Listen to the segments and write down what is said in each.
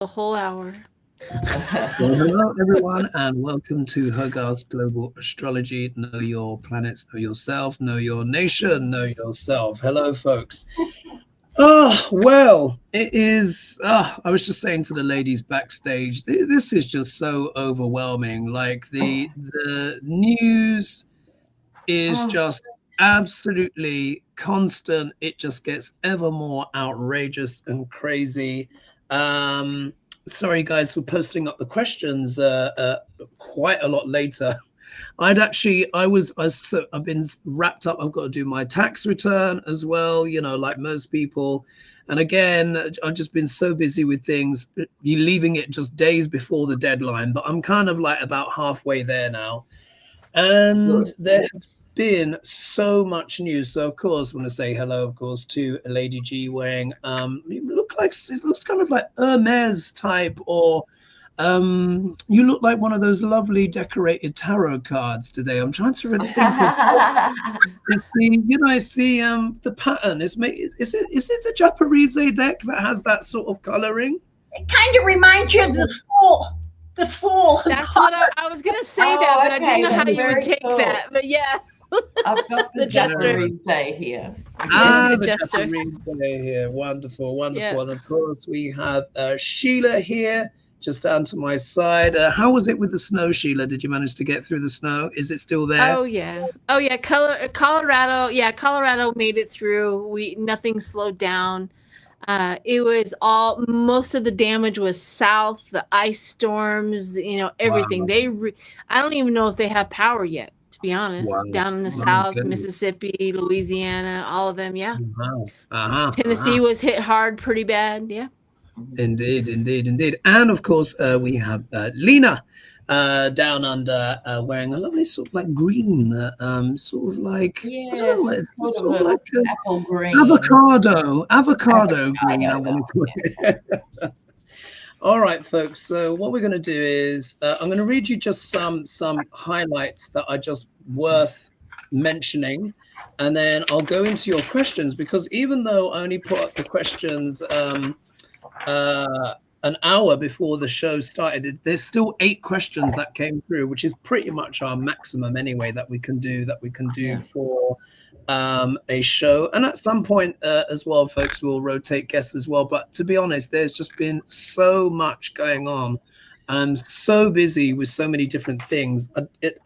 a whole hour. Well, hello, everyone, and welcome to Hogarth's Global Astrology. Know your planets, know yourself, know your nation, know yourself. Hello, folks. Oh, well, it is. I was just saying to the ladies backstage, this is just so overwhelming. Like the news is just absolutely constant. It just gets ever more outrageous and crazy. Sorry guys for posting up the questions quite a lot later. I've been wrapped up. I've got to do my tax return as well, you know, like most people. And again, I've just been so busy with things, you leaving it just days before the deadline, but I'm kind of like about halfway there now. And there has been so much news. So of course, I want to say hello, of course, to Lady G wearing it looks kind of like Hermes type, or you look like one of those lovely decorated tarot cards today. I'm trying to really think of it's the pattern. Is it the Japanese deck that has that sort of coloring? It kind of reminds you of the Fool. The Fool. That's what I was gonna say, but I didn't know how you would take that. But yeah. I've got the Jester Day here. The Jester Day here. Wonderful, wonderful. Yeah. And of course, we have Sheila here, just down to my side. How was it with the snow, Sheila? Did you manage to get through the snow? Is it still there? Oh yeah. Colorado. Yeah, Colorado made it through. Nothing slowed down. It was most of the damage was south, the ice storms, you know, everything. Wow. I don't even know if they have power yet, to be honest. Wow. Down in the south, Mississippi, Louisiana, all of them, yeah. Tennessee was hit hard, pretty bad, yeah. Indeed. And of course, we have Lena down under, wearing a lovely sort of like green, sort of like apple green, avocado green. I want to call it. All right, folks. So what we're going to do is I'm going to read you just some highlights that are just worth mentioning, and then I'll go into your questions, because even though I only put up the questions an hour before the show started, there's still 8 questions that came through, which is pretty much our maximum anyway that we can do for a show. And at some point as well, folks, we'll rotate guests as well. But to be honest, there's just been so much going on. I'm so busy with so many different things,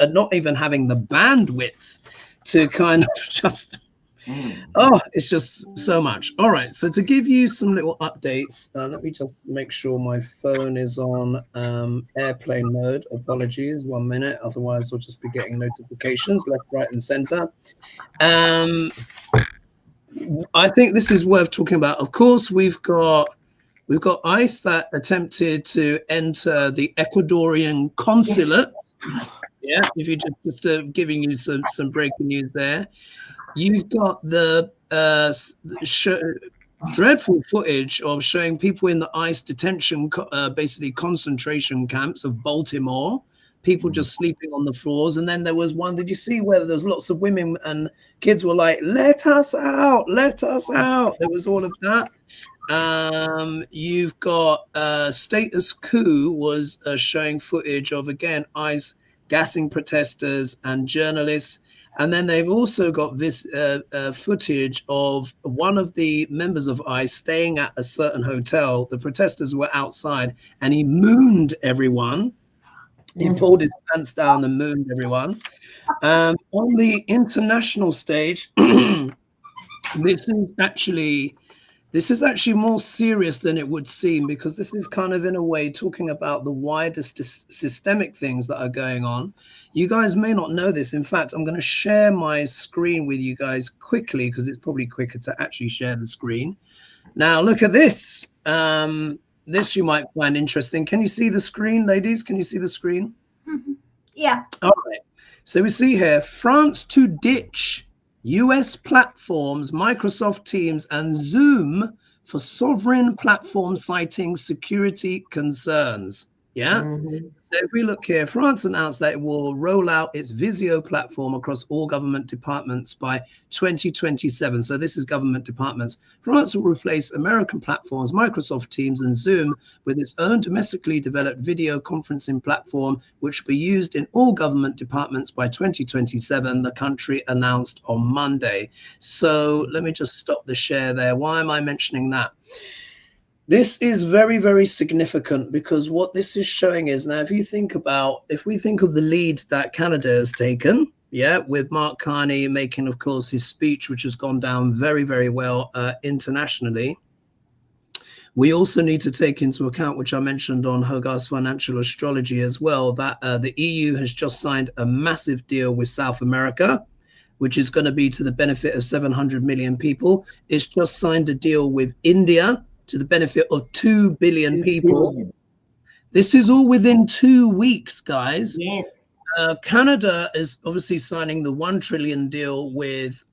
not even having the bandwidth to kind of just it's just so much. All right, so to give you some little updates, let me just make sure my phone is on airplane mode. Apologies, 1 minute, otherwise I'll just be getting notifications left, right, and center. I think this is worth talking about. Of course, we've got ICE that attempted to enter the Ecuadorian consulate. Yeah, if you just giving you some breaking news there. You've got the dreadful footage of showing people in the ICE detention, basically concentration camps of Baltimore, people just sleeping on the floors. And then there was one, did you see where there was lots of women and kids were like, let us out, let us out. There was all of that. You've got Status Quo was showing footage of, again, ICE gassing protesters and journalists. And then they've also got this footage of one of the members of ICE staying at a certain hotel. The protesters were outside, and he mooned everyone. He pulled his pants down and mooned everyone. On the international stage, this is actually more serious than it would seem, because this is kind of, in a way, talking about the widest systemic things that are going on. You guys may not know this. In fact, I'm going to share my screen with you guys quickly, because it's probably quicker to actually share the screen. Now, look at this. This you might find interesting. Can you see the screen, ladies? Can you see the screen? Mm-hmm. Yeah. All right. So we see here, France to ditch US platforms, Microsoft Teams, and Zoom for sovereign platform citing security concerns. Yeah. Mhm. So if we look here, France announced that it will roll out its Visio platform across all government departments by 2027. So this is government departments. France will replace American platforms, Microsoft Teams and Zoom with its own domestically developed video conferencing platform, which will be used in all government departments by 2027, the country announced on Monday. So let me just stop the share there. Why am I mentioning that? This is very, very significant because what this is showing is now, if we think of the lead that Canada has taken, yeah, with Mark Carney making, of course, his speech, which has gone down very, very well internationally. We also need to take into account, which I mentioned on Hogarth's Financial Astrology as well, that the EU has just signed a massive deal with South America, which is going to be to the benefit of 700 million people. It's just signed a deal with India to the benefit of 2 billion people. This is all within 2 weeks, guys. Yes. Canada is obviously signing the 1 trillion deal with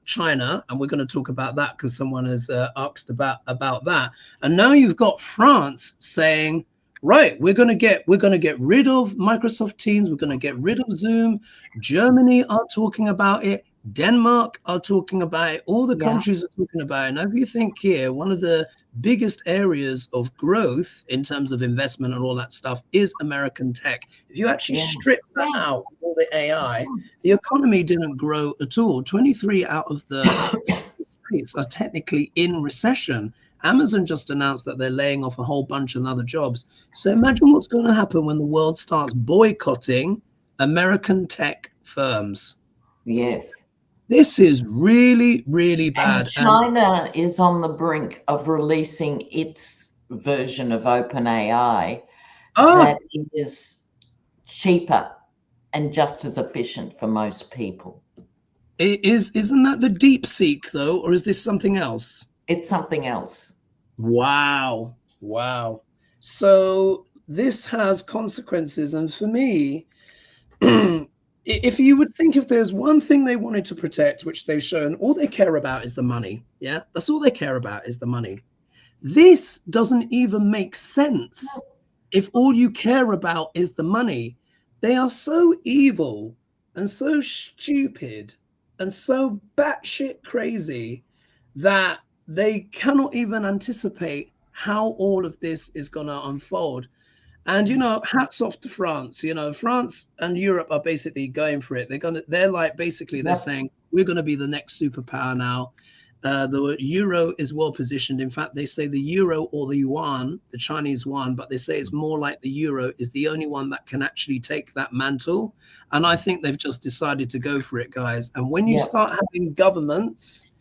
China, and we're going to talk about that because someone has asked about that. And now you've got France saying, right, we're going to get rid of Microsoft Teams, we're going to get rid of Zoom. Germany are talking about it. Denmark are talking about it. All the countries are talking about it. Now, if you think here, one of the biggest areas of growth in terms of investment and all that stuff is American tech. If you actually strip that out, all the AI, the economy didn't grow at all. 23 out of the states are technically in recession. Amazon just announced that they're laying off a whole bunch of other jobs. So imagine what's going to happen when the world starts boycotting American tech firms. Yes. This is really, really bad. And China is on the brink of releasing its version of OpenAI that is cheaper and just as efficient for most people. Isn't that the DeepSeek though, or is this something else? It's something else. Wow. So this has consequences, and for me, if you would think if there's one thing they wanted to protect, which they've shown, all they care about is the money. Yeah, that's all they care about is the money. This doesn't even make sense if all you care about is the money. They are so evil and so stupid and so batshit crazy that they cannot even anticipate how all of this is going to unfold. And, you know, hats off to France. You know, France and Europe are basically going for it. They're saying we're going to be the next superpower now. The euro is well positioned. In fact, they say the euro or the yuan, the Chinese yuan, but they say it's more like the euro is the only one that can actually take that mantle. And I think they've just decided to go for it, guys. And when you start having governments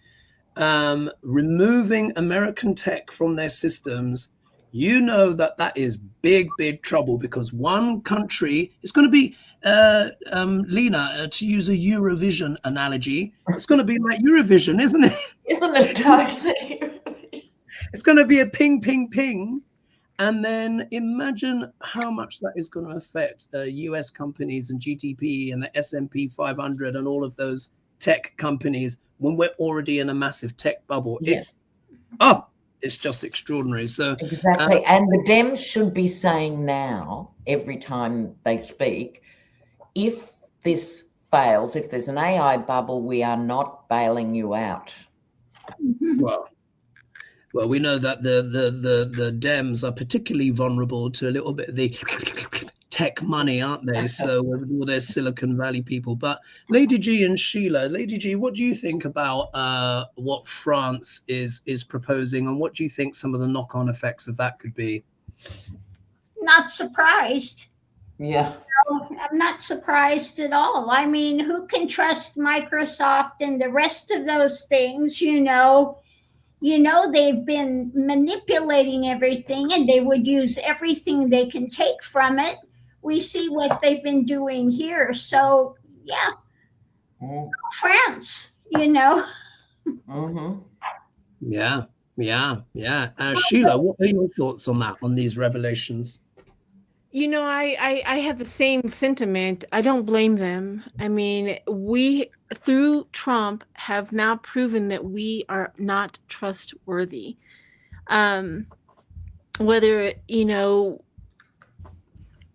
removing American tech from their systems, you know that is big trouble, because one country is going to be, Lena, to use a Eurovision analogy, it's going to be like Eurovision, isn't it? Isn't it totally? It's going to be a ping, ping, ping. And then imagine how much that is going to affect US companies and GDP and the S&P 500 and all of those tech companies when we're already in a massive tech bubble. It's just extraordinary. So exactly. And the Dems should be saying now, every time they speak, if this fails, if there's an AI bubble, we are not bailing you out. Well, we know that the Dems are particularly vulnerable to a little bit of the tech money, aren't they? So with all their Silicon Valley people. But Lady G and Sheila, Lady G, what do you think about what France is proposing, and what do you think some of the knock-on effects of that could be? Not surprised. Yeah. No, I'm not surprised at all. I mean, who can trust Microsoft and the rest of those things? You know, they've been manipulating everything, and they would use everything they can take from it. We see what they've been doing here. So, France, you know. Mm-hmm. Yeah. Sheila, what are your thoughts on that, on these revelations? You know, I have the same sentiment. I don't blame them. I mean, we, through Trump, have now proven that we are not trustworthy. Whether, you know,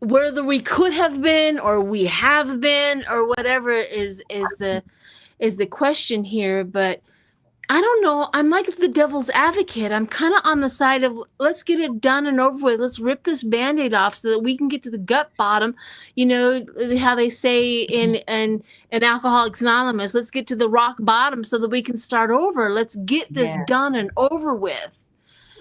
whether we could have been or we have been or whatever is the question here. But I don't know. I'm like the devil's advocate. I'm kind of on the side of let's get it done and over with. Let's rip this Band-Aid off so that we can get to the gut bottom. You know how they say in Alcoholics Anonymous, let's get to the rock bottom so that we can start over. Let's get this done and over with.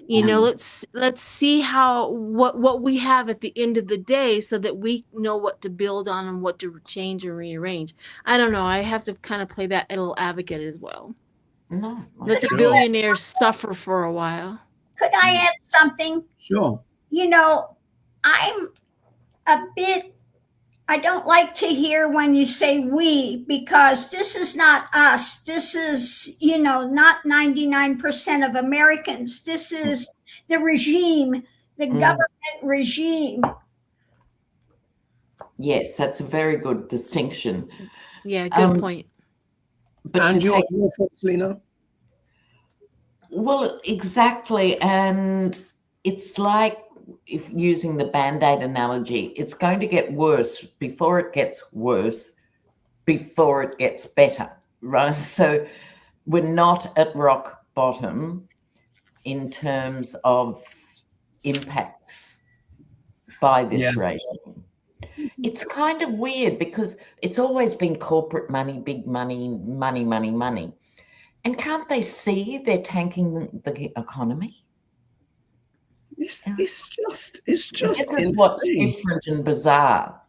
You know, let's see what we have at the end of the day so that we know what to build on and what to change and rearrange. I don't know. I have to kind of play that little advocate as well. No. Let the billionaires suffer for a while. Could I add something? Sure. You know, I'm a bit, I don't like to hear when you say we, because this is not us. This is, you know, not 99% of Americans. This is the regime, the government regime. Yes, that's a very good distinction. Yeah, good point. But And your thoughts, Lena? Well, exactly. And it's like, if using the Band-Aid analogy, it's going to get worse before it gets worse, before it gets better, right? So we're not at rock bottom in terms of impacts by this regime. It's kind of weird because it's always been corporate money, big money, money, money, money. And can't they see they're tanking the economy? It's just this is what's different and bizarre.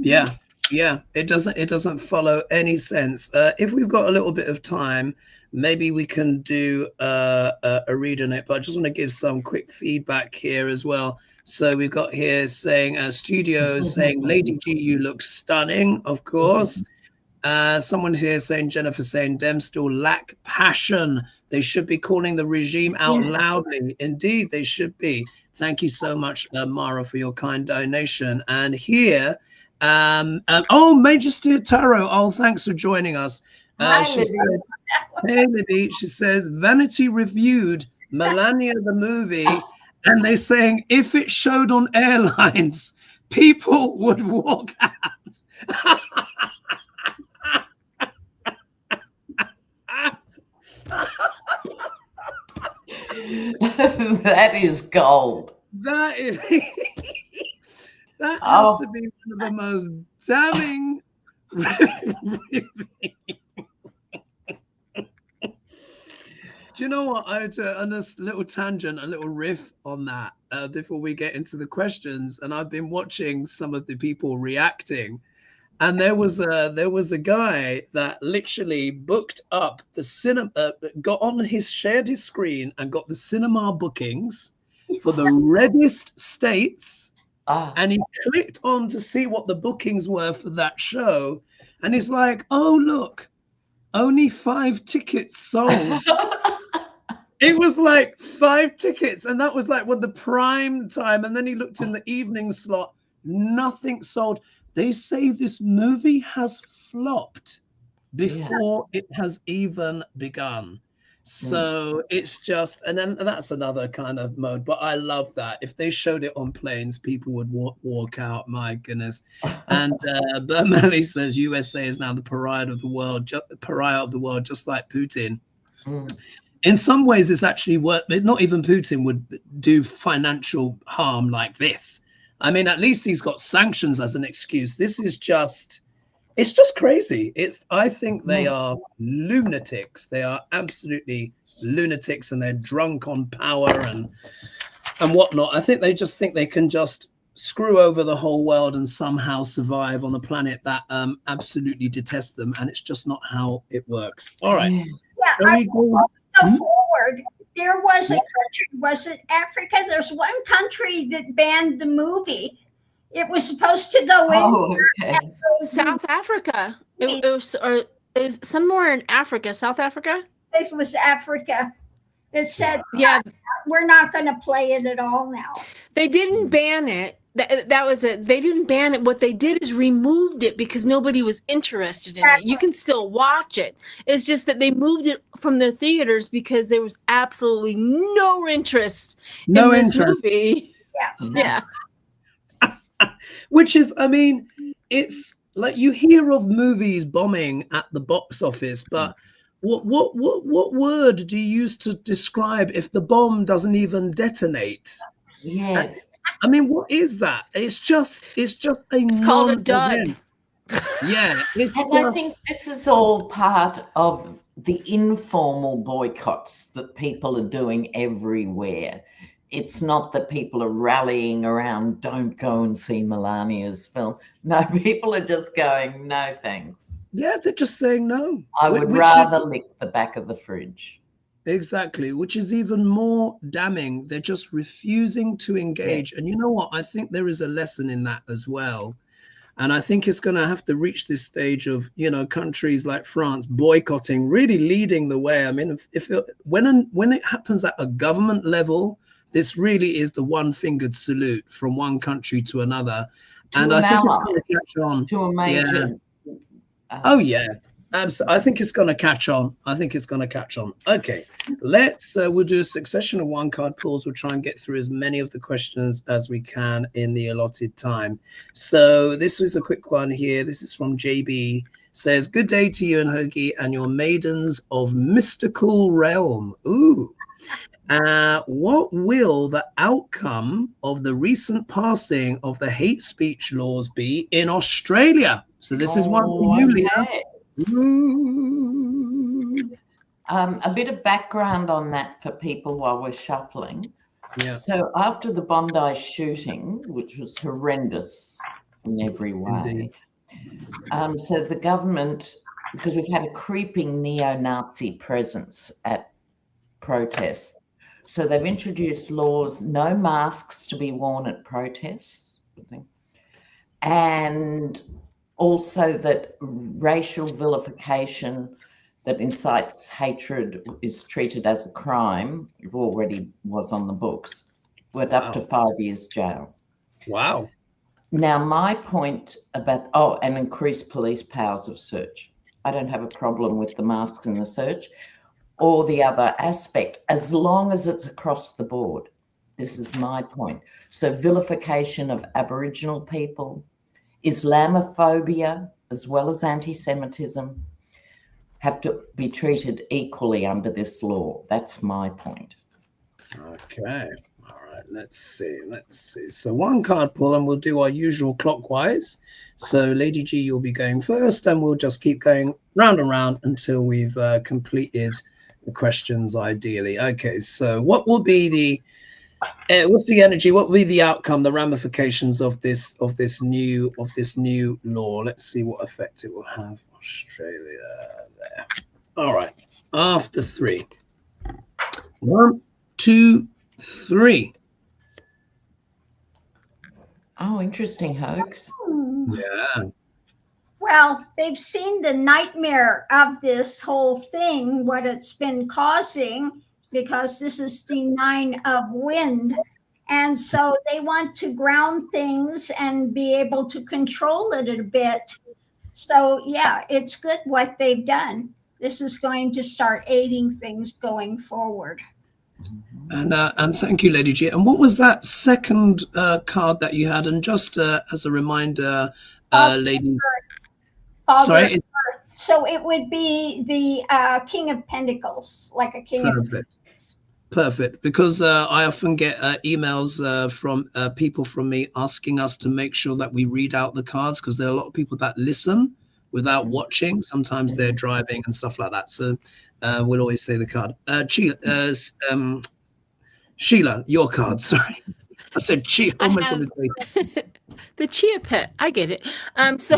Yeah. It doesn't follow any sense. If we've got a little bit of time, maybe we can do a read on it. But I just want to give some quick feedback here as well. So we've got here saying studio saying Lady G, you look stunning, of course. Someone here saying, Jennifer saying, them still lack passion. They should be calling the regime out loudly. Indeed, they should be. Thank you so much, Mara, for your kind donation. And here, Major Steer Tarot. Oh, thanks for joining us. She said, hey, Libby. She says, Vanity reviewed Melania the movie, and they're saying if it showed on airlines, people would walk out. That is gold. That is that has to be one of the most damning Do you know what? I had on this little tangent, a little riff on that before we get into the questions. And I've been watching some of the people reacting. And there was a guy that literally booked up the cinema, shared his screen and got the cinema bookings for the reddest states. And he clicked on to see what the bookings were for that show. And he's like, oh, look, only 5 tickets sold. It was like 5 tickets. And that was like the prime time. And then he looked in the evening slot, nothing sold. They say this movie has flopped before it has even begun. So it's just, and then that's another kind of mode. But I love that. If they showed it on planes, people would walk out. My goodness. And Bermeli says USA is now the pariah of the world, just like Putin. In some ways, it's actually not even Putin would do financial harm like this. I mean, at least he's got sanctions as an excuse. This is just, it's just crazy. I think they are lunatics. They are absolutely lunatics, and they're drunk on power and whatnot. I think they just think they can just screw over the whole world and somehow survive on a planet that absolutely detests them. And it's just not how it works. All right. Yeah, I go forward. There was a country, was it Africa? There's one country that banned the movie. It was supposed to go in. South Africa. It was somewhere in Africa. South Africa? It was Africa that said, we're not going to play it at all now. They didn't ban it. That was it. They didn't ban it. What they did is removed it because nobody was interested in it. You can still watch it. It's just that they moved it from their theaters because there was absolutely no interest in this movie. Yeah. which is, I mean, it's like you hear of movies bombing at the box office, but what word do you use to describe if the bomb doesn't even detonate? Yes. I mean, what is that? It's just a It's called a dud. Yeah, And I think this is all part of the informal boycotts that people are doing everywhere. It's not that people are rallying around, don't go and see Melania's film. No, people are just going, no, thanks. Yeah, they're just saying no. I would rather lick the back of the fridge. Exactly, which is even more damning. They're just refusing to engage. Yeah. And you know what? I think there is a lesson in that as well. And I think it's going to have to reach this stage of, you know, countries like France boycotting, really leading the way. I mean, when it happens at a government level, this really is the one-fingered salute from one country to another. And I think it's going to catch on. To a major. Yeah. Oh, yeah. I think it's going to catch on. Okay, we'll do a succession of one card pulls. We'll try and get through as many of the questions as we can in the allotted time. So this is a quick one here. This is from JB. Says, good day to you and Hoagie and your maidens of mystical realm. Ooh. What will the outcome of the recent passing of the hate speech laws be in Australia? So this is one for you, Lena. A bit of background on that for people while we're shuffling. Yeah. So after the Bondi shooting, which was horrendous in every way, so the government, because we've had a creeping neo-Nazi presence at protests, so they've introduced laws, no masks to be worn at protests, and also that racial vilification that incites hatred is treated as a crime. It already was on the books. Went up to 5 years jail. Wow. Now, my point about, and increased police powers of search. I don't have a problem with the masks and the search or the other aspect, as long as it's across the board. This is my point. So vilification of Aboriginal people, Islamophobia, as well as anti-Semitism, have to be treated equally under this law. That's my point. Okay. All right. Let's see. So one card pull, and we'll do our usual clockwise. So Lady G, you'll be going first, and we'll just keep going round and round until we've completed the questions, ideally. Okay. So what will be the what's the energy? What will be the outcome, the ramifications of this new law? Let's see what effect it will have. Australia there. All right. After 3. 1, 2, 3. Oh, interesting, Hoax. Yeah. Well, they've seen the nightmare of this whole thing, what it's been causing, because this is the 9 of wind. And so they want to ground things and be able to control it a bit. So, yeah, it's good what they've done. This is going to start aiding things going forward. And thank you, Lady G. And what was that second card that you had? And just as a reminder, ladies. Sorry. Earth. So it would be the King of Pentacles, like a King of Pentacles. Perfect. Because I often get emails from people from me asking us to make sure that we read out the cards, because there are a lot of people that listen without watching. Sometimes they're driving and stuff like that. So we'll always say the card. Sheila, your card. Sorry. I said Chia. Oh my goodness. The Chia Pet. I get it. So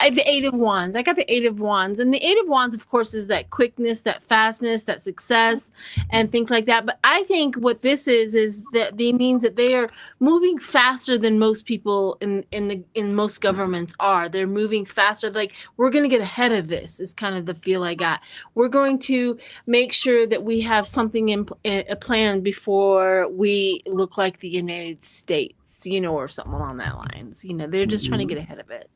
the 8 of Wands. I got the 8 of Wands. And the 8 of Wands, of course, is that quickness, that fastness, that success, and things like that. But I think what this is that it means that they are moving faster than most people in most governments are. They're moving faster. Like, we're going to get ahead of this is kind of the feel I got. We're going to make sure that we have something in a plan before we look like the United States, or something along that lines. They're just trying to get ahead of it.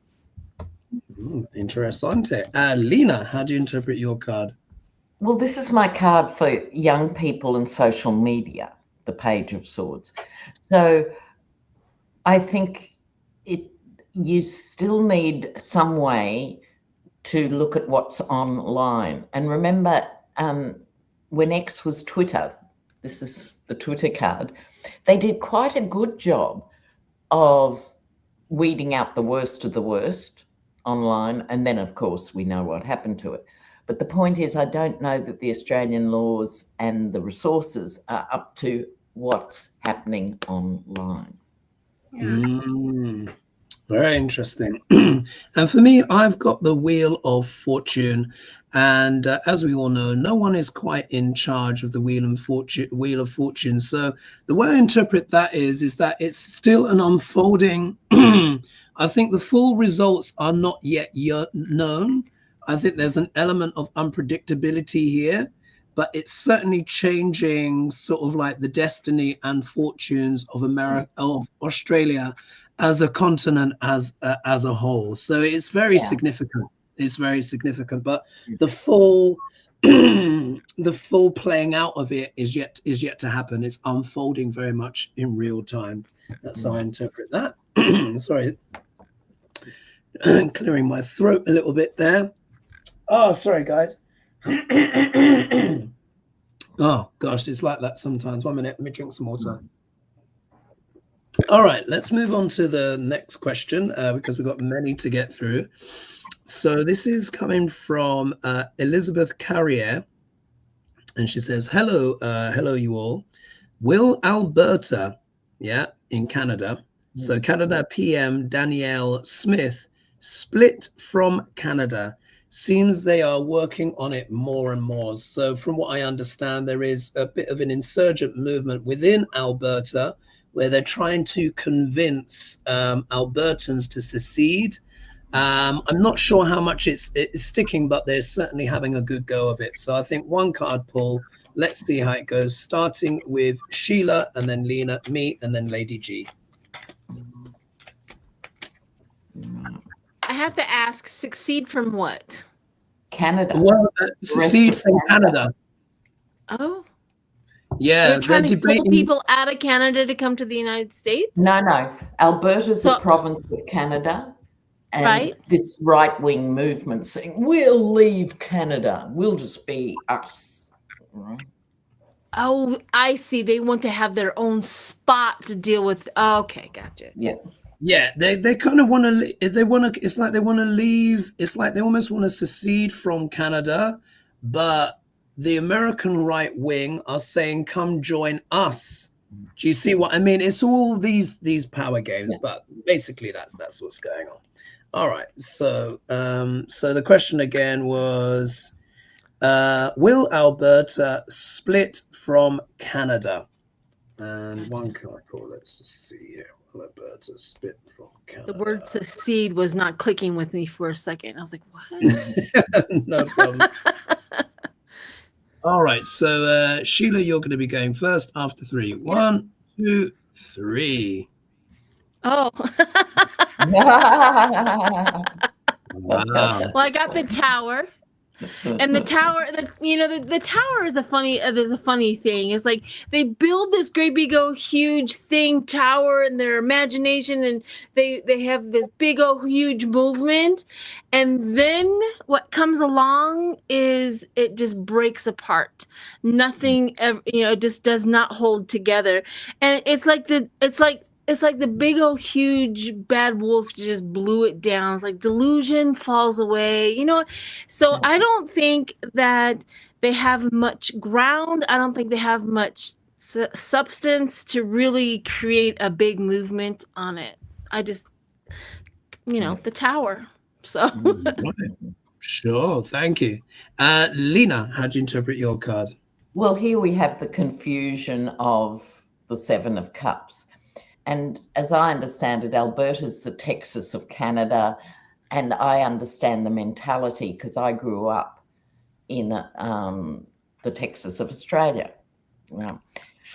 Interessante. Lena, how do you interpret your card? Well, this is my card for young people and social media, the Page of Swords. So I think you still need some way to look at what's online. And remember, when X was Twitter, this is the Twitter card, they did quite a good job of weeding out the worst of the worst online. And then, of course, we know what happened to it. But the point is, I don't know that the Australian laws and the resources are up to what's happening online. Very interesting. And for me, I've got the Wheel of Fortune. And as we all know, no one is quite in charge of the Wheel of Fortune. So the way I interpret that is that it's still an unfolding. I think the full results are not yet known. I think there's an element of unpredictability here, but it's certainly changing sort of like the destiny and fortunes of Australia as a continent, as a whole. So it's very significant. It's very significant, but the full playing out of it is yet to happen. It's unfolding very much in real time. That's how I interpret that. Sorry, clearing my throat a little bit there. Oh, sorry, guys. Oh gosh, it's like that sometimes. 1 minute, let me drink some water. All right, let's move on to the next question because we've got many to get through. So this is coming from Elizabeth Carrier, and she says, hello you all. Will Alberta, in Canada, so Canada PM Danielle Smith, split from Canada? Seems they are working on it more and more. So from what I understand, there is a bit of an insurgent movement within Alberta where they're trying to convince Albertans to secede. I'm not sure how much it's sticking, but they're certainly having a good go of it. So I think one card pull. Let's see how it goes, starting with Sheila and then Lena, me, and then Lady G. I have to ask, succeed from what? Canada. Well, secede from Canada. Oh. Yeah, they're trying to pull people out of Canada to come to the United States? No. Alberta's a province of Canada. And this right-wing movement saying, we'll leave Canada. We'll just be us. Right? Oh, I see. They want to have their own spot to deal with. Okay, gotcha. Yeah. Yeah, they kind of want to. It's like they want to leave. It's like they almost want to secede from Canada, but the American right wing are saying, "Come join us." Do you see what I mean? It's all these power games, but basically that's what's going on. All right. So so the question again was, will Alberta split from Canada? And one card call. Let's just see here. Alberta split from Canada. The word secede was not clicking with me for a second. I was like, what? No problem. All right. So Sheila, you're going to be going first after three. 1, 2, 3. Oh. Wow. Well, I got the tower. And the tower, the tower is a funny thing. It's like they build this great big old huge tower in their imagination, and they have this big old huge movement, and then what comes along is it just breaks apart. Nothing ever, it just does not hold together, and it's like the big old huge bad wolf just blew it down. It's like delusion falls away, So I don't think that they have much ground. I don't think they have much substance to really create a big movement on it. I just, the tower. So. Sure. Thank you. Lena, how do you interpret your card? Well, here we have the confusion of the 7 of Cups. And as I understand it, Alberta's the Texas of Canada, and I understand the mentality because I grew up in the Texas of Australia. Yeah.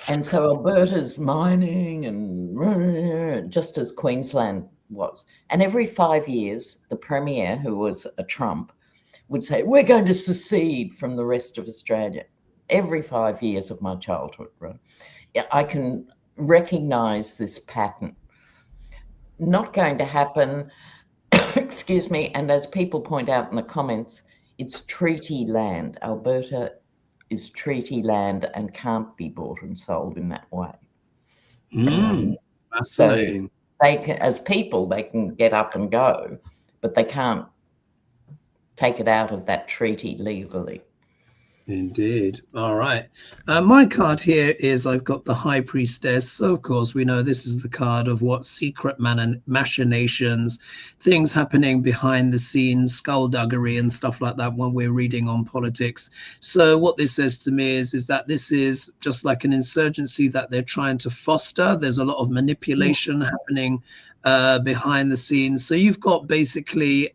And so Alberta's mining and just as Queensland was. And every 5 years, the Premier, who was a Trump, would say, we're going to secede from the rest of Australia. Every 5 years of my childhood, right? I can recognize this pattern. not going to happen. Excuse me. And as people point out in the comments, it's treaty land. Alberta is treaty land and can't be bought and sold in that way. Fascinating. So they can, as people, they can get up and go, but they can't take it out of that treaty legally. Indeed. All right. My card here is I've got the High Priestess. So, of course, we know this is the card of what secret machinations, things happening behind the scenes, skullduggery and stuff like that when we're reading on politics. So what this says to me is that this is just like an insurgency that they're trying to foster. There's a lot of manipulation happening behind the scenes. So you've got basically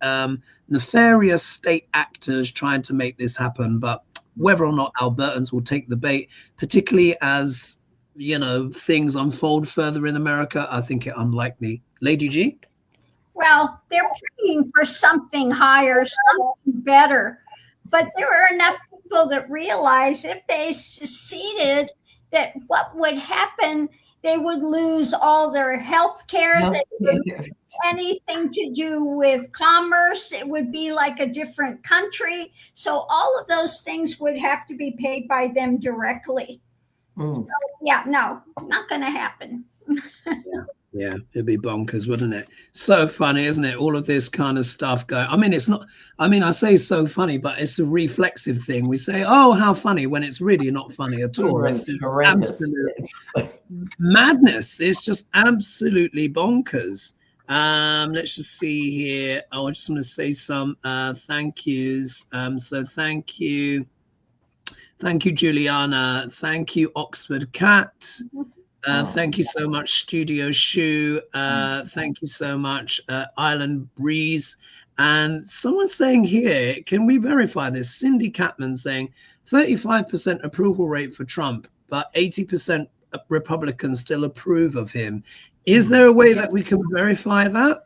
nefarious state actors trying to make this happen, but whether or not Albertans will take the bait, particularly as, you know, things unfold further in America, I think it unlikely. Lady G? Well, they're praying for something higher, something better. But there are enough people that realize if they seceded, that what would happen, they would lose all their health care, anything to do with commerce. It would be like a different country. So all of those things would have to be paid by them directly. So, yeah, no, not going to happen. Yeah, it'd be bonkers, wouldn't it? So funny, isn't it? All of this kind of stuff going. I mean, it's not, I mean, I say so funny, but it's a reflexive thing. We say, oh, how funny, when it's really not funny at all. It's just absolute madness. It's just absolutely bonkers. Let's just see here. Oh, I just want to say some thank yous. So thank you. Thank you, Juliana. Thank you, Oxford Cat. Thank you so much, Studio Shoe. Thank you so much, Island Breeze. And someone's saying here, can we verify this? Cindy Catman saying 35% approval rate for Trump, but 80% Republicans still approve of him. Is there a way that we can verify that?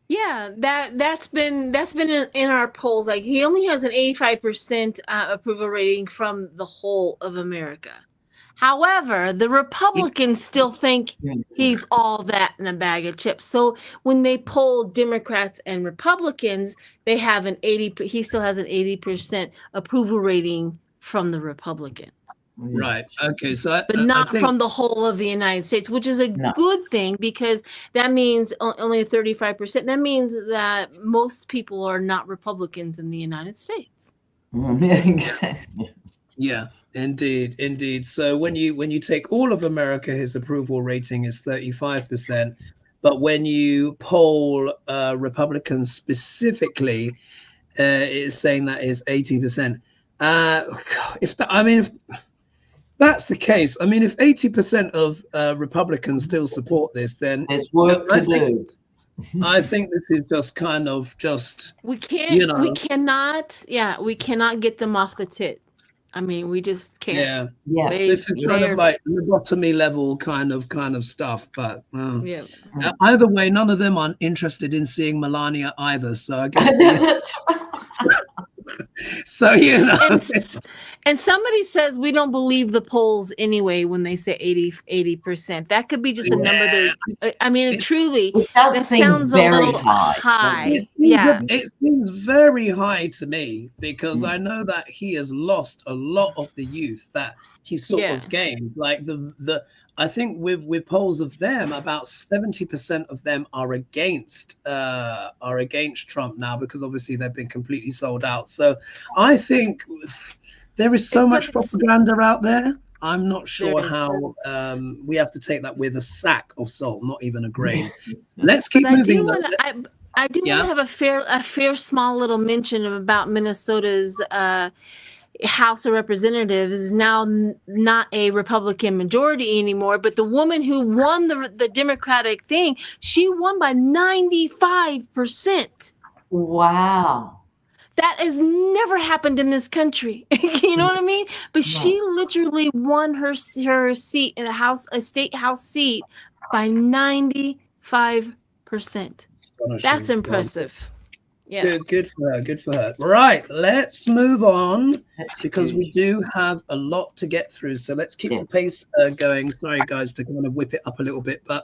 Yeah, that's been in our polls. Like, he only has an 85% approval rating from the whole of America. However, the Republicans still think he's all that in a bag of chips. So when they poll Democrats and Republicans, they have he still has an 80% approval rating from the Republicans. Right. Okay. So, but not from the whole of the United States, which is a good thing, because that means only 35%. That means that most people are not Republicans in the United States. Exactly. Yeah. Indeed, indeed. So when you take all of America, his approval rating is 35%. But when you poll Republicans specifically, it's saying that is 80%. If that's the case, I mean, if 80% of Republicans still support this, then there's work to do. I think this is just kind of we cannot get them off the tit. I mean, we just can't. Yeah. This is kind of like lobotomy level kind of stuff. But either way, none of them are interested in seeing Melania either. So I guess. So, you know. And somebody says we don't believe the polls anyway when they say 80%. That could be just a number. I mean, truly, that sounds a little high. It seems very high to me, because I know that he has lost a lot of the youth that he sort of gained. Like I think with polls of them, about 70% of them are against Trump now, because obviously they've been completely sold out. So I think there is so much propaganda out there. I'm not sure how we have to take that with a sack of salt, not even a grain. Let's keep moving. I do want to have a fair small little mention about Minnesota's House of Representatives is now not a Republican majority anymore, but the woman who won the Democratic thing, she won by 95%. Wow. That has never happened in this country. You know what I mean? But she literally won her seat in a state house seat by 95%. That's impressive. Yeah. Good for her. Right, let's move on, because we do have a lot to get through. So let's keep the pace going. Sorry, guys, to kind of whip it up a little bit, but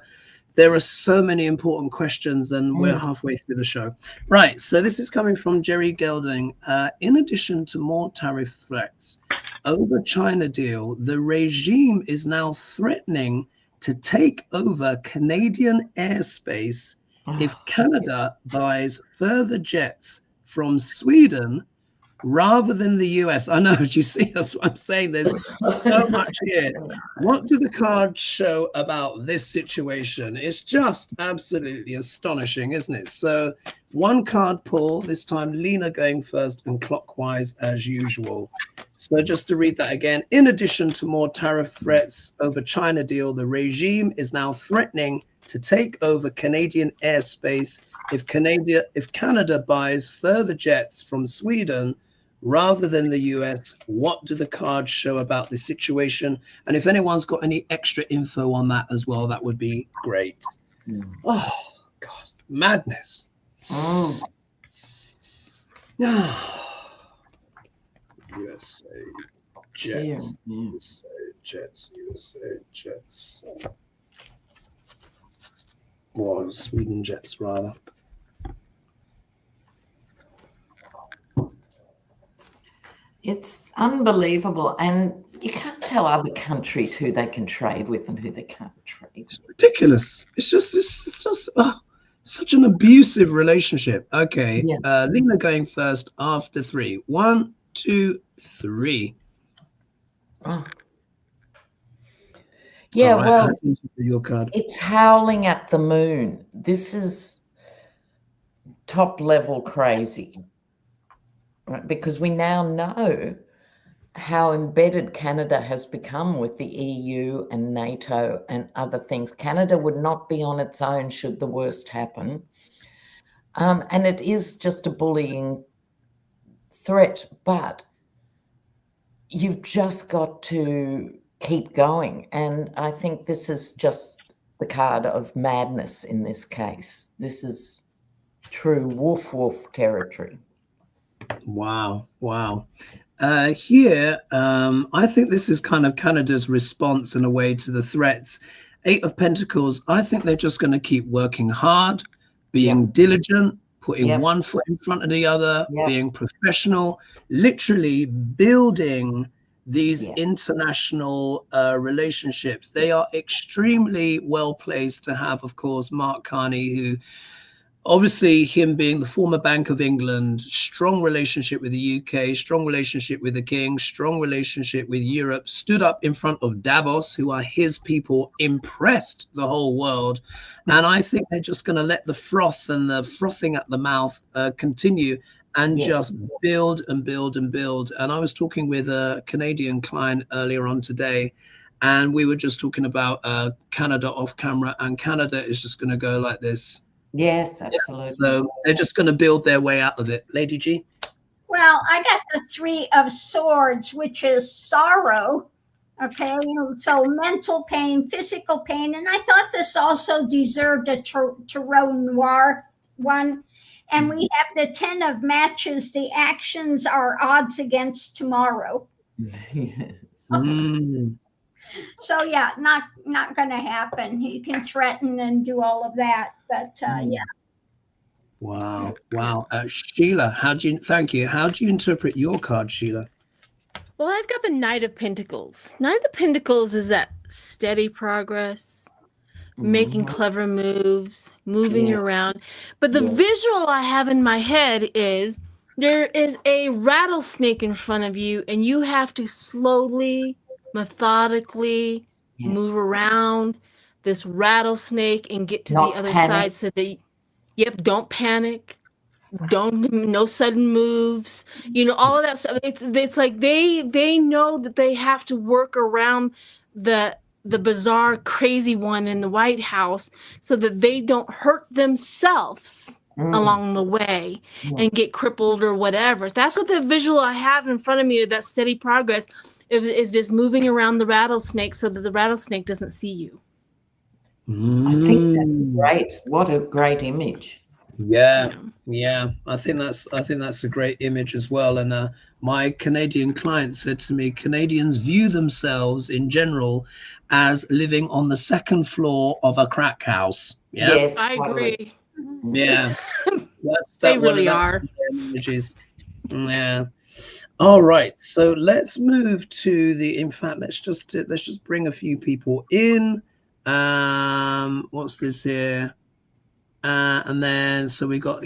there are so many important questions, and we're halfway through the show. Right, so this is coming from Jerry Gelding. In addition to more tariff threats over China deal, the regime is now threatening to take over Canadian airspace if Canada buys further jets from Sweden rather than the US. I know, do you see? That's what I'm saying. There's so much here. What do the cards show about this situation? It's just absolutely astonishing, isn't it? So one card pull, this time Lena going first and clockwise as usual. So just to read that again, in addition to more tariff threats over China deal, the regime is now threatening to take over Canadian airspace if Canada buys further jets from Sweden rather than the US. What do the cards show about this situation? And if anyone's got any extra info on that as well, that would be great. Oh, God, madness. USA jets, USA jets, USA jets. Well, Sweden jets, rather. It's unbelievable, and you can't tell other countries who they can trade with and who they can't trade with. It's ridiculous. It's just such an abusive relationship. Okay, Lena going first after 3. 1, 2, 3. Yeah, right, well, your card. It's howling at the moon. This is top level crazy. Right, because we now know how embedded Canada has become with the EU and NATO and other things. Canada would not be on its own should the worst happen. And it is just a bullying threat, but you've just got to keep going. And I think this is just the card of madness in this case. This is true woof territory. Wow. Here, I think this is kind of Canada's response in a way to the threats. 8 of Pentacles, I think they're just going to keep working hard, being diligent, putting one foot in front of the other, being professional, literally building these international relationships. They are extremely well placed to have, of course, Mark Carney, who obviously, him being the former Bank of England, strong relationship with the UK, strong relationship with the King, strong relationship with Europe, stood up in front of Davos, who are his people, impressed the whole world. And I think they're just going to let the froth and the frothing at the mouth continue and just build and build and build. And I was talking with a Canadian client earlier on today, and we were just talking about Canada off camera, and Canada is just going to go like this. Yes, absolutely. So they're just going to build their way out of it. Lady G? Well, I got the 3 of Swords, which is sorrow. Okay, so mental pain, physical pain. And I thought this also deserved a Tarot Noir one. And we have the 10 of Matches. The actions are odds against tomorrow. So yeah, not going to happen. You can threaten and do all of that, but yeah. Wow. Sheila, thank you. How do you interpret your card, Sheila? Well, I've got the Knight of Pentacles. Knight of Pentacles is that steady progress, making clever moves, moving around. But the visual I have in my head is there is a rattlesnake in front of you, and you have to slowly, methodically move around this rattlesnake and get to the other side. So that don't panic, no sudden moves, all of that stuff. It's like they know that they have to work around the bizarre crazy one in the White House so that they don't hurt themselves along the way and get crippled or whatever. That's what the visual I have in front of me, that steady progress is just moving around the rattlesnake so that the rattlesnake doesn't see you. I think that's great. What a great image. Yeah, yeah. I think that's a great image as well. And my Canadian client said to me, Canadians view themselves in general as living on the second floor of a crack house. Yeah, Yes, I totally. agree. yeah. That's They that really one of are. the images. Yeah. All right. So let's move to in fact, let's just bring a few people in. What's this here? And then, so we've got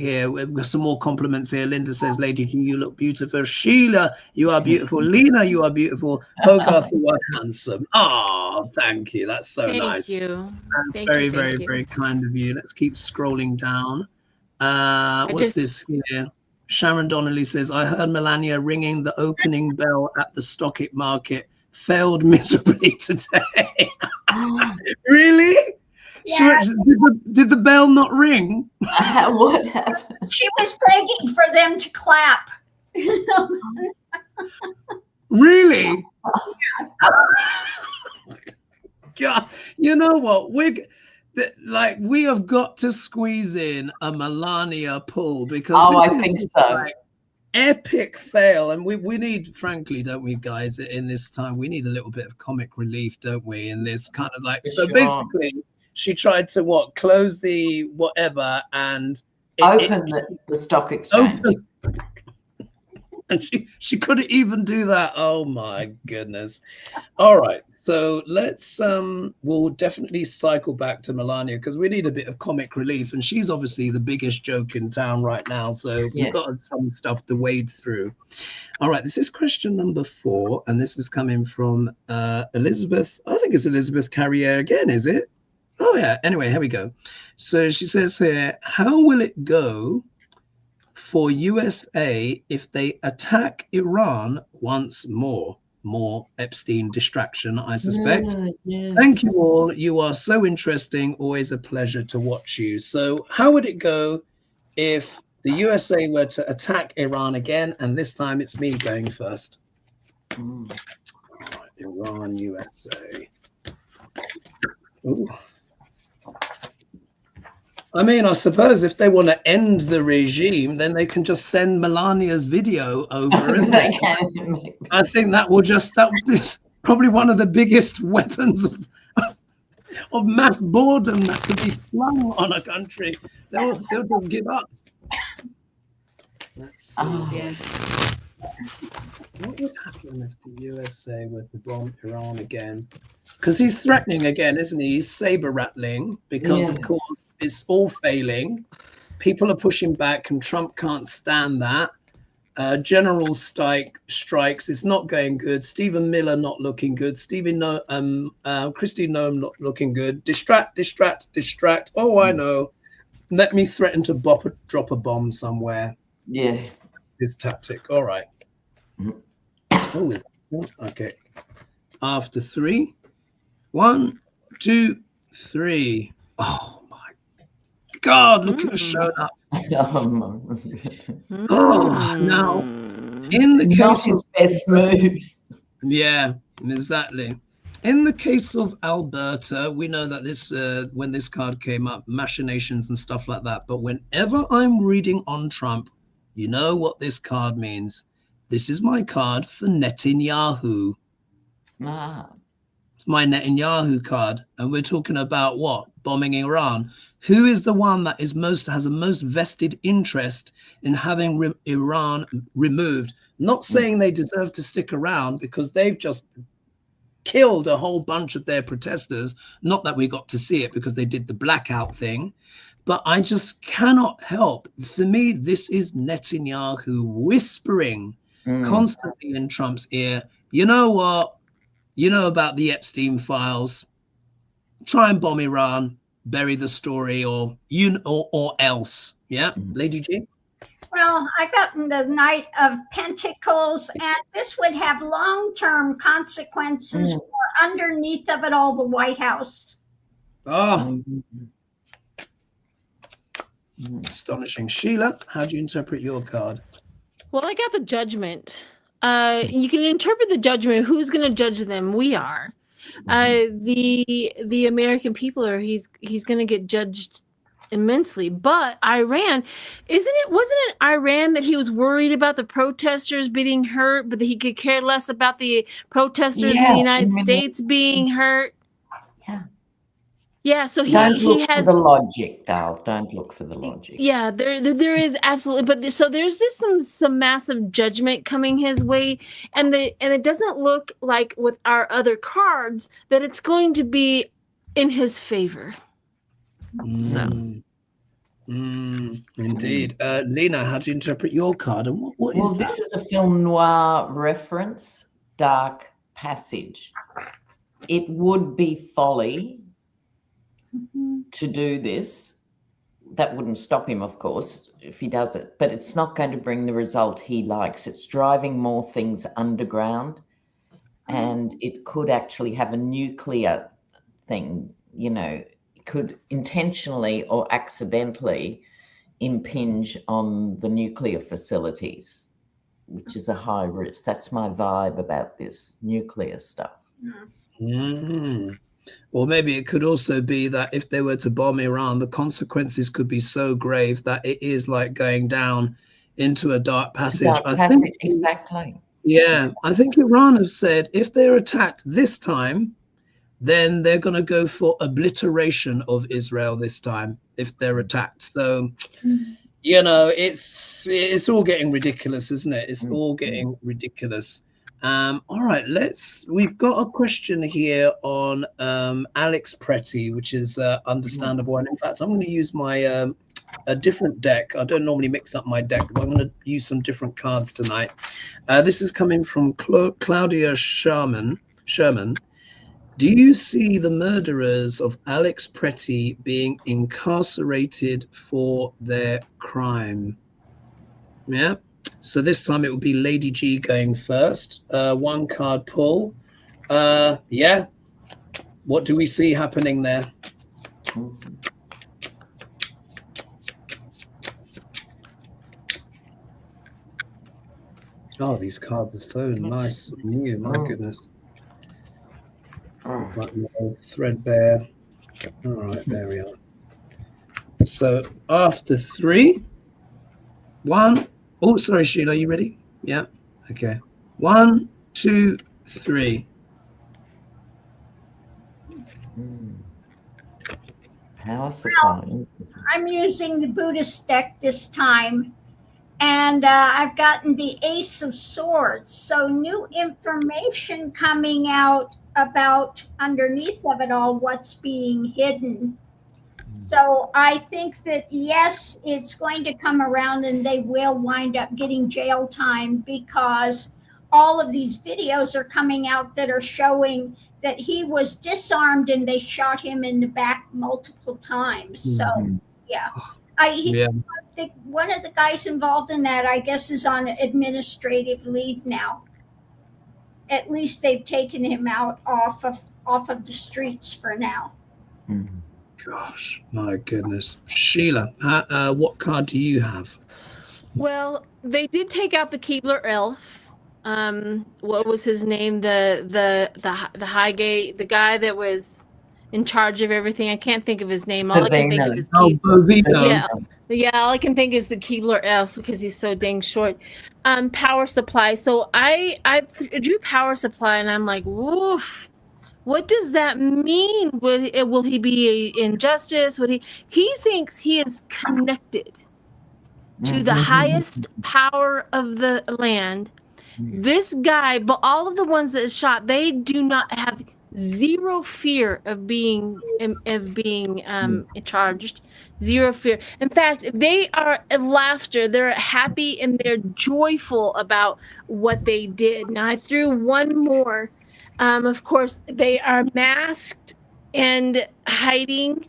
some more compliments here. Linda says, Lady G, you look beautiful. Sheila, you are beautiful. Lena, you are beautiful. Hogarth, you are handsome. Oh, thank you. That's so nice. Thank you. That's very, very kind of you. Let's keep scrolling down. What's this here? Sharon Donnelly says, I heard Melania ringing the opening bell at the stock market. Failed miserably today. Really? Yeah. Did the bell not ring? What happened? She was begging for them to clap. Really? God, you know what? We have got to squeeze in a Melania pull because I think so. Like epic fail, and we need, frankly, don't we, guys? In this time, we need a little bit of comic relief, don't we? In this kind of like, so sure. basically. She tried to close the whatever and open the stock exchange. And she couldn't even do that. Oh my goodness. All right. So let's we'll definitely cycle back to Melania because we need a bit of comic relief. And she's obviously the biggest joke in town right now. So we've got some stuff to wade through. All right. This is question number 4. And this is coming from Elizabeth. I think it's Elizabeth Carrier again, is it? Oh, yeah. Anyway, here we go. So she says here, how will it go for USA if they attack Iran once more? More Epstein distraction, I suspect. Yes. Thank you all. You are so interesting. Always a pleasure to watch you. So how would it go if the USA were to attack Iran again? And this time it's me going first. All right, Iran, USA. Ooh. I mean, I suppose if they want to end the regime, then they can just send Melania's video over, isn't it? I think that would be probably one of the biggest weapons of mass boredom that could be flung on a country. They'll just give up. Let's see. What would happen if the USA were to bomb Iran again? Because he's threatening again, isn't he? He's saber rattling because, of course, it's all failing. People are pushing back, and Trump can't stand that. General strikes. It's not going good. Stephen Miller not looking good. Kristi Noem not looking good. Distract. Oh, I know. Let me threaten to drop a bomb somewhere. Yeah. His tactic. All right. Oh, is that okay? After 3. 1, 2, 3. Oh my God! Look who showed up. Oh, now in the case of best move. Yeah, exactly. In the case of Alberta, we know that this when this card came up, machinations and stuff like that. But whenever I'm reading on Trump, you know what this card means. This is my card for Netanyahu. It's my Netanyahu card, and we're talking about what? Bombing Iran. Who is the one that has a most vested interest in having Iran removed? Not saying they deserve to stick around because they've just killed a whole bunch of their protesters. Not that we got to see it because they did the blackout thing, but I just cannot help. For me, this is Netanyahu whispering constantly in Trump's ear. You know what? You know about the Epstein files. Try and bomb Iran, bury the story, or else. Yeah, Lady G. Well, I got the Knight of Pentacles, and this would have long-term consequences for underneath of it all, the White House. Oh, astonishing. Sheila, how do you interpret your card? Well, I got the Judgment. You can interpret the Judgment. Who's going to judge them? We are. The American people are. He's going to get judged immensely. But Iran, wasn't it Iran that he was worried about the protesters being hurt, but that he could care less about the protesters in the United States being hurt? Yeah, so he has the logic, Dale. Don't look for the logic. Yeah, there is absolutely, but so there's just some massive judgment coming his way, and it doesn't look like with our other cards that it's going to be in his favor. Indeed. Lena, how do you interpret your card, and what is that? This is a film noir reference, Dark Passage. It would be folly to do this. That wouldn't stop him, of course, if he does it, but it's not going to bring the result he likes. It's driving more things underground, and it could actually have a nuclear thing, it could intentionally or accidentally impinge on the nuclear facilities, which is a high risk. That's my vibe about this nuclear stuff. Or maybe it could also be that if they were to bomb Iran, the consequences could be so grave that it is like going down into a dark passage. Exactly. Yeah, I think Iran have said if they're attacked this time, then they're going to go for obliteration of Israel this time if they're attacked. So, it's all getting ridiculous, isn't it? It's all getting ridiculous. All right, we've got a question here on Alex Pretti, which is understandable. And in fact, I'm going to use my a different deck. I don't normally mix up my deck, but I'm going to use some different cards tonight. This is coming from Claudia Sherman. Do you see the murderers of Alex Pretti being incarcerated for their crime? Yeah. So this time it will be Lady G going first. One card pull. Yeah. What do we see happening there? Oh, these cards are so nice and new. My goodness. Like threadbare. All right, there we are. So after 3, 1. Oh, sorry, Sheila, are you ready? Yeah. Okay. 1, 2, 3. Power supply. I'm using the Buddhist deck this time, and I've gotten the Ace of Swords. So new information coming out about underneath of it all, what's being hidden. So I think that, yes, it's going to come around and they will wind up getting jail time, because all of these videos are coming out that are showing that he was disarmed and they shot him in the back multiple times. So, yeah. I think one of the guys involved in that, I guess, is on administrative leave now. At least they've taken him out off of the streets for now. Gosh, my goodness. Sheila, what card do you have? Well, they did take out the Keebler elf. What was his name? The Highgate, the guy that was in charge of everything. I can't think of his name. All I can think of is yeah. All I can think is the Keebler elf, because he's so dang short. Power supply. So I drew power supply, and I'm like, woof. What does that mean? Will he be injustice? He thinks he is connected to the highest power of the land. This guy, but all of the ones that is shot, they do not have zero fear of being charged. Zero fear. In fact, they are laughter. They're happy and they're joyful about what they did. Now I threw one more. Of course, they are masked and hiding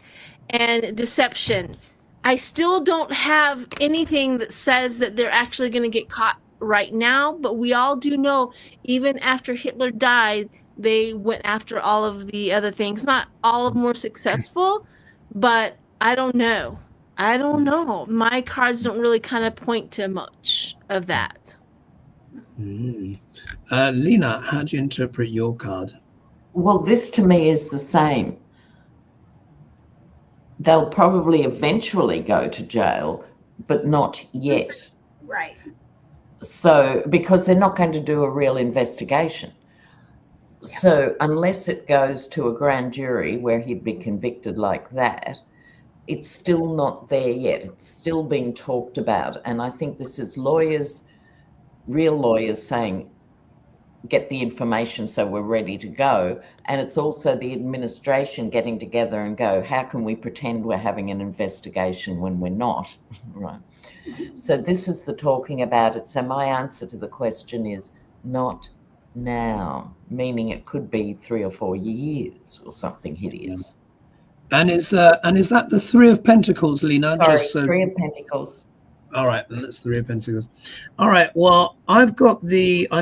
and deception. I still don't have anything that says that they're actually going to get caught right now, but we all do know, even after Hitler died, they went after all of the other things. Not all of them were successful, but I don't know. My cards don't really kind of point to much of that. Lena, how do you interpret your card? Well, this to me is the same. they'll probably eventually go to jail, but not yet. Right. So, because they're not going to do a real investigation. Yeah. So unless it goes to a grand jury where he'd be convicted like that, it's still not there yet. It's still being talked about. And I think this is lawyers, real lawyers saying, get the information so we're ready to go. And it's also the administration getting together and go, how can we pretend we're having an investigation when we're not? Right. So this is the talking about it. So my answer to the question is not now, meaning it could be 3 or 4 years or something hideous. And is that the 3 of Pentacles, Lena? Sorry, 3 of Pentacles. All right, then that's 3 of Pentacles. All right, well, I'm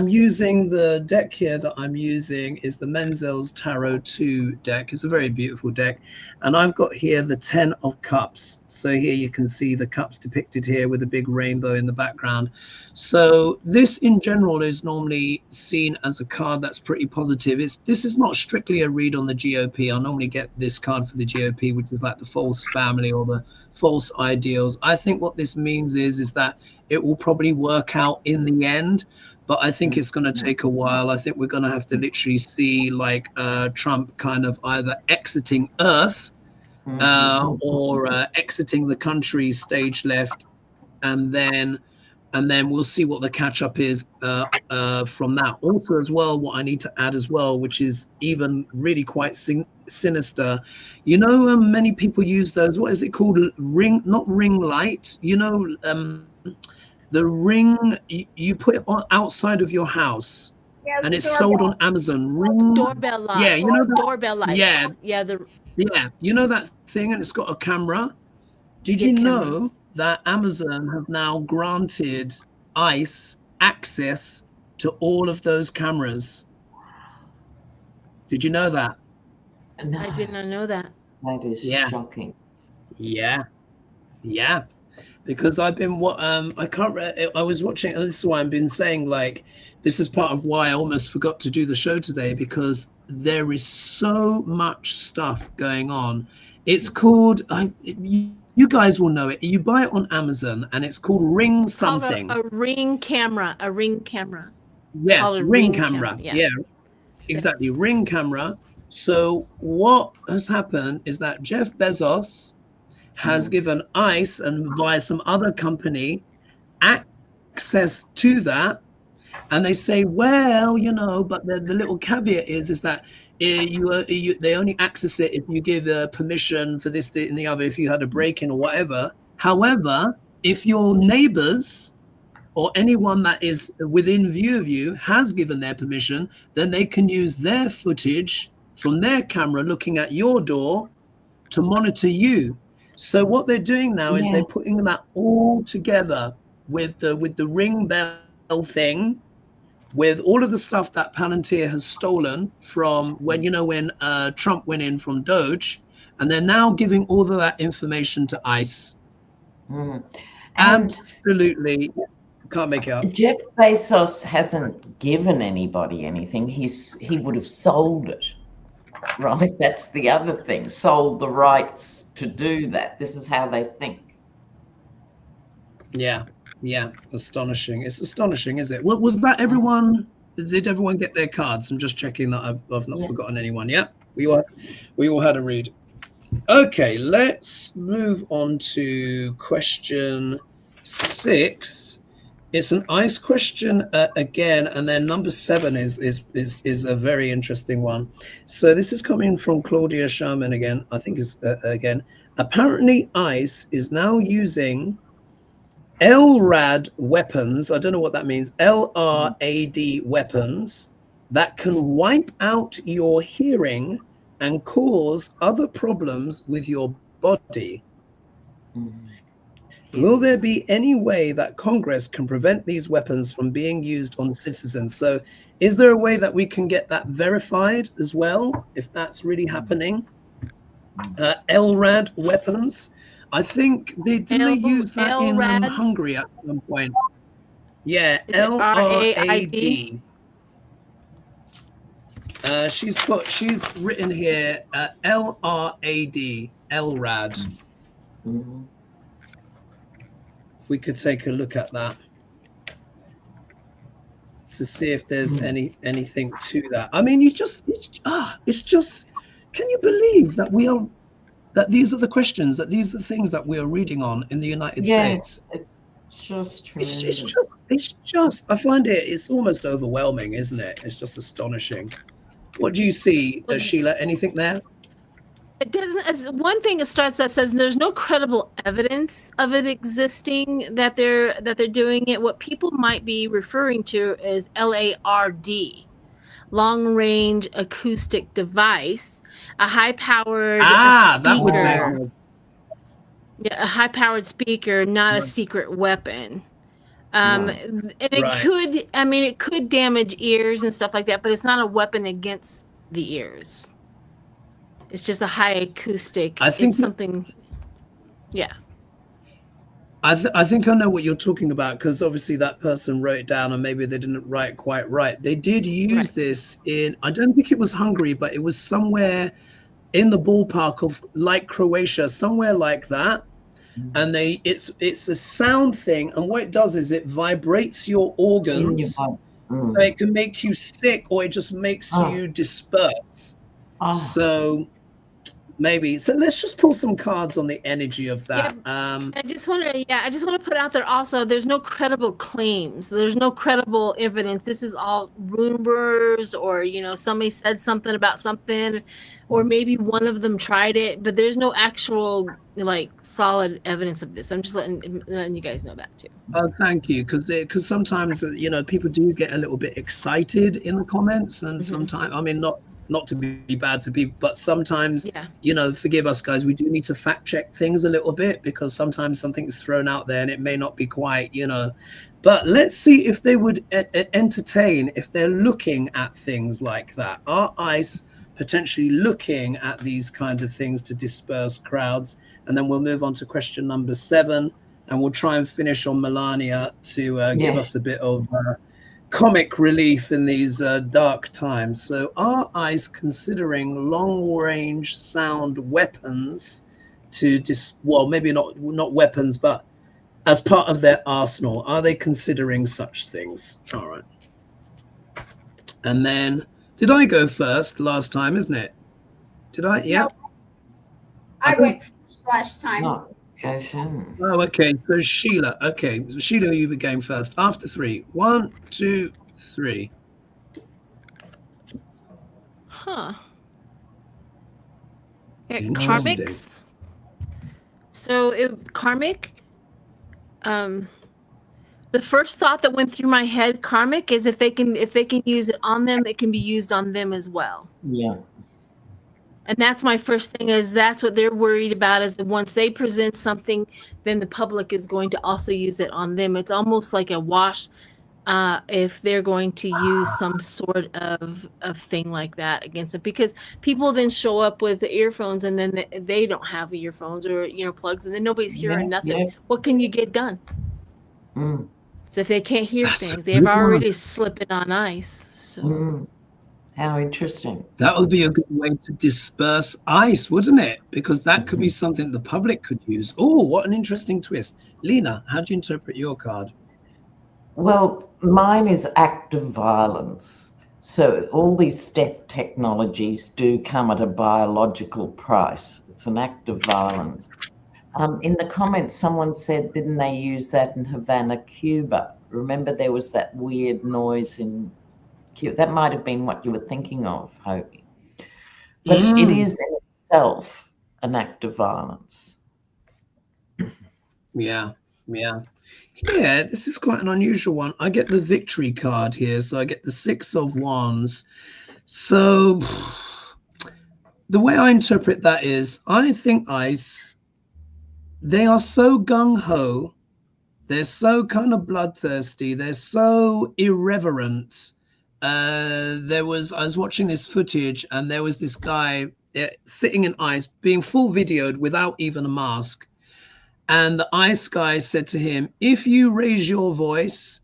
using the deck here that I'm using is the Menzel's Tarot 2 deck. It's a very beautiful deck. And I've got here the 10 of Cups. So here you can see the cups depicted here with a big rainbow in the background. So this in general is normally seen as a card that's pretty positive. This is not strictly a read on the GOP. I normally get this card for the GOP, which is like the false family or the false ideals. I think what this means is that it will probably work out in the end, but I think it's going to take a while. I think we're going to have to literally see like Trump kind of either exiting Earth or exiting the country stage left, and then we'll see what the catch up is from that. Also as well, what I need to add as well, which is even really quite sinister, you know, many people use those, what is it called, not ring light, you know, the ring you put it on outside of your house. Yes, and it's sold on Amazon. Ring doorbell lights. Yeah, you know that, doorbell lights. Yeah, you know that thing, and it's got a camera. Did you know that Amazon have now granted ICE access to all of those cameras? Did you know that? No. I did not know that. That is shocking. Yeah. Because I've been I was watching, and this is why I've been saying, like, this is part of why I almost forgot to do the show today, because there is so much stuff going on. It's called, you guys will know it. You buy it on Amazon, and it's called Ring something. A ring camera. A ring camera. Yeah, ring camera. Yeah, exactly. Ring camera. So what has happened is that Jeff Bezos has given ICE and via some other company access to that. And they say, well, you know, but the little caveat is that they only access it if you give permission for this, and the other, if you had a break-in or whatever. However, if your neighbors or anyone that is within view of you has given their permission, then they can use their footage from their camera looking at your door to monitor you. So what they're doing now is they're putting that all together with the ring bell thing, with all of the stuff that Palantir has stolen from when Trump went in from Doge, and they're now giving all of that information to ICE. Absolutely, can't make it up. Jeff Bezos hasn't given anybody anything. He would have sold it, right? That's the other thing. Sold the rights to do that. This is how they think. Yeah, astonishing. It's astonishing, is it? Was that everyone? Did everyone get their cards? I'm just checking that I've not forgotten anyone. Yeah, we all had a read. Okay, let's move on to question 6. It's an ICE question again, and then number 7 is a very interesting one. So this is coming from Claudia Sherman again. I think is again. Apparently, ICE is now using LRAD weapons. I don't know what that means. LRAD weapons that can wipe out your hearing and cause other problems with your body. Will there be any way that Congress can prevent these weapons from being used on citizens? So is there a way that we can get that verified as well, if that's really happening? LRAD weapons. I think they use that in Hungary at some point. Yeah, LRAD. She's written here LRAD. LRAD. If we could take a look at that to see if there's anything to that. I mean, it's just, can you believe that these are the questions, that these are the things that we are reading on in the United States? It's just it's just, I find it's almost overwhelming, isn't it? It's just astonishing. What do you see, Sheila? Anything there? It doesn't. As one thing it starts that says there's no credible evidence of it existing, that they're doing it. What people might be referring to is LARD, long range acoustic device, a high powered speaker. That would make a high powered speaker, not a secret weapon. And it could damage ears and stuff like that, but it's not a weapon against the ears. It's just a high acoustic. I think it's something. Yeah. I think I know what you're talking about, because obviously that person wrote it down and maybe they didn't write it quite right. They did use this in, I don't think it was Hungary, but it was somewhere in the ballpark of like Croatia, somewhere like that. And it's a sound thing, and what it does is it vibrates your organs, so it can make you sick, or it just makes you disperse. So maybe, so let's just pull some cards on the energy of that. I just want to put out there also, there's no credible claims, there's no credible evidence. This is all rumors, or somebody said something about something, or maybe one of them tried it, but there's no actual solid evidence of this. I'm just letting you guys know that too. Oh, thank you, because sometimes people do get a little bit excited in the comments, and sometimes, I mean, not to be bad to people, but sometimes forgive us guys, we do need to fact check things a little bit, because sometimes something's thrown out there and it may not be quite, but let's see if they would entertain, if they're looking at things like that. Are ICE potentially looking at these kinds of things to disperse crowds? And then we'll move on to question number 7, and we'll try and finish on Melania to give us a bit of comic relief in these dark times. So are ICE considering long-range sound weapons to well, maybe not weapons, but as part of their arsenal? Are they considering such things? All right. And then, did I go first last time, isn't it? Did I? Yeah. I went first last time. Oh, okay. So Sheila. Okay, so Sheila, you were going first. After 3. 1, 2, 3. Huh. Karmics. So karmic. The first thought that went through my head, karmic, is if they can use it on them, it can be used on them as well. Yeah. And that's my first thing, is that's what they're worried about, is that once they present something, then the public is going to also use it on them. It's almost like a wash if they're going to use some sort of thing like that against it, because people then show up with the earphones and then they don't have earphones or plugs, and then nobody's hearing nothing. Yeah. What can you get done? So if they can't hear things, they've already slipping on ice. So. How interesting. That would be a good way to disperse ice, wouldn't it? Because that could be something the public could use. Oh, what an interesting twist. Lena, how do you interpret your card? Well, mine is active violence. So all these stealth technologies do come at a biological price. It's an act of violence. In the comments, someone said, didn't they use that in Havana, Cuba? Remember, there was that weird noise in Cuba. That might have been what you were thinking of, Hogie. But it is in itself an act of violence. Yeah, this is quite an unusual one. I get the victory card here, so I get the 6 of Wands. So the way I interpret that is, I think ICE, they are so gung-ho, they're so kind of bloodthirsty, they're so irreverent. I was watching this footage, and there was this guy sitting in ICE being full videoed without even a mask. And the ICE guy said to him, if you raise your voice,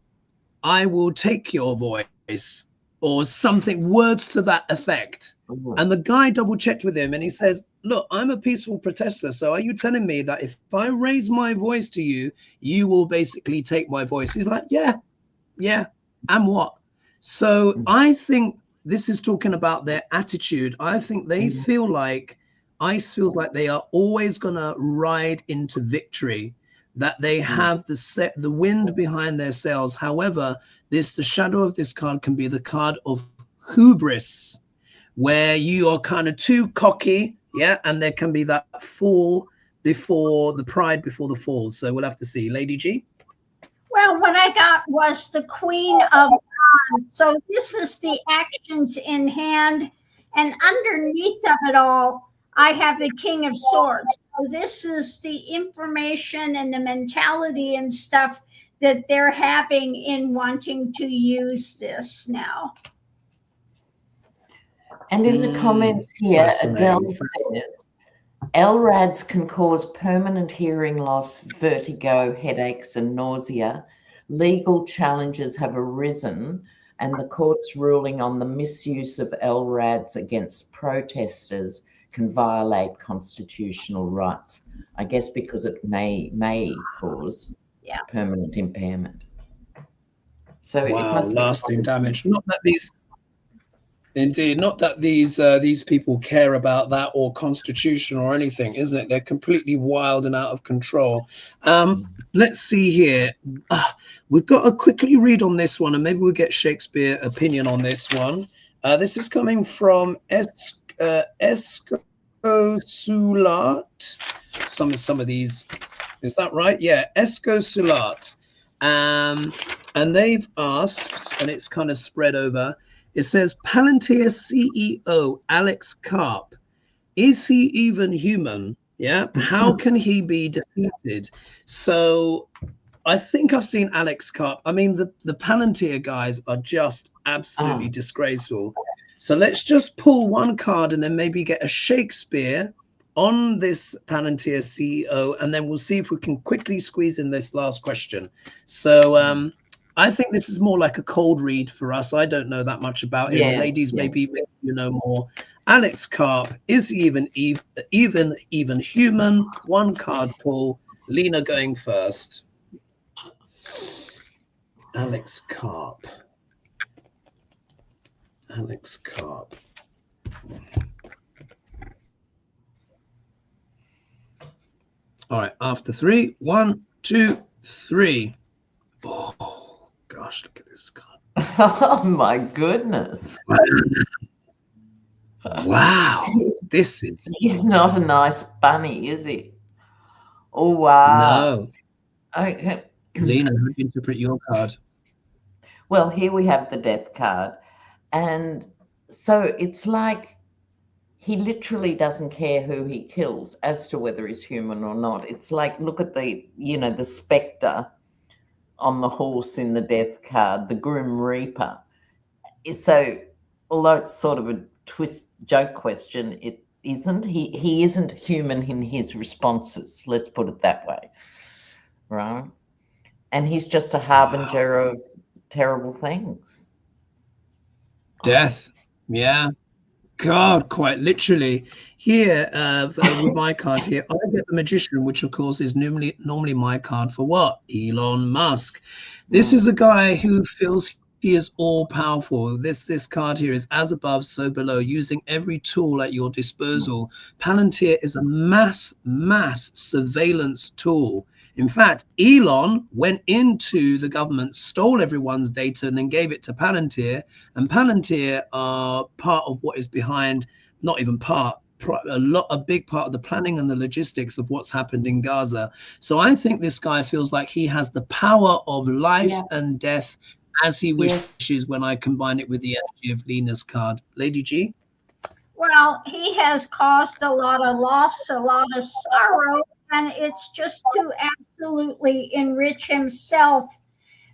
I will take your voice, or something, words to that effect. And the guy double checked with him, and he says, look, I'm a peaceful protester. So are you telling me that if I raise my voice to you, you will basically take my voice? He's like, yeah, and what? So I think this is talking about their attitude. I think they feel like ICE feels like they are always gonna ride into victory, that they have the wind behind their sails. However, the shadow of this card can be the card of hubris, where you are kind of too cocky, and there can be that fall before the pride before the fall. So we'll have to see. Lady G? Well, what I got was the Queen of Wands. So this is the actions in hand, and underneath of it all, I have the King of Swords. So this is the information and the mentality and stuff that they're having in wanting to use this now. And in the comments here, Adele says, LRADs can cause permanent hearing loss, vertigo, headaches, and nausea. Legal challenges have arisen, and the court's ruling on the misuse of LRADs against protesters can violate constitutional rights. I guess because it may cause permanent impairment. So it must be lasting damage. Not that these people care about that or constitution or anything, isn't it? They're completely wild and out of control. Let's see here. We've got to quickly read on this one, and maybe we'll get Shakespeare opinion on this one. This is coming from Esco Sulat. Some of these, is that right? Yeah, Esco Sulat. And they've asked, and it's kind of spread over. It says, Palantir CEO Alex Carp, is he even human? Yeah. How can he be defeated? So I think I've seen Alex Carp. I mean, the Palantir guys are just absolutely disgraceful. So let's just pull one card and then maybe get a Shakespeare on this Palantir CEO, and then we'll see if we can quickly squeeze in this last question. So I think this is more like a cold read for us. I don't know that much about it. Ladies, maybe you know more. Alex Carp, is he even human? One card pull. Lena going first. Alex Carp. Alex Carp. All right, after 3, 1, 2, 3. Oh gosh, look at this card. Oh my goodness. Wow. This is He's not a nice bunny, is he? Oh wow. No. Okay. Lena, how do you interpret your card? Well, here we have the death card. And so it's like he literally doesn't care who he kills as to whether he's human or not. It's like, look at the spectre on the horse in the death card, the Grim Reaper. So although it's sort of a twist joke question, it isn't. He isn't human in his responses. Let's put it that way. Right? And he's just a harbinger of terrible things. Death. Yeah. God, quite literally. Here, with my card here, I get the Magician, which of course is normally my card for what? Elon Musk. This is a guy who feels he is all powerful. This card here is as above, so below, using every tool at your disposal. Palantir is a mass surveillance tool. In fact, Elon went into the government, stole everyone's data, and then gave it to Palantir. And Palantir are part of what is behind, not even part, a big part of the planning and the logistics of what's happened in Gaza. So I think this guy feels like he has the power of life and death as he wishes when I combine it with the energy of Lena's card. Lady G? Well, he has caused a lot of loss, a lot of sorrow, and it's just to absolutely enrich himself.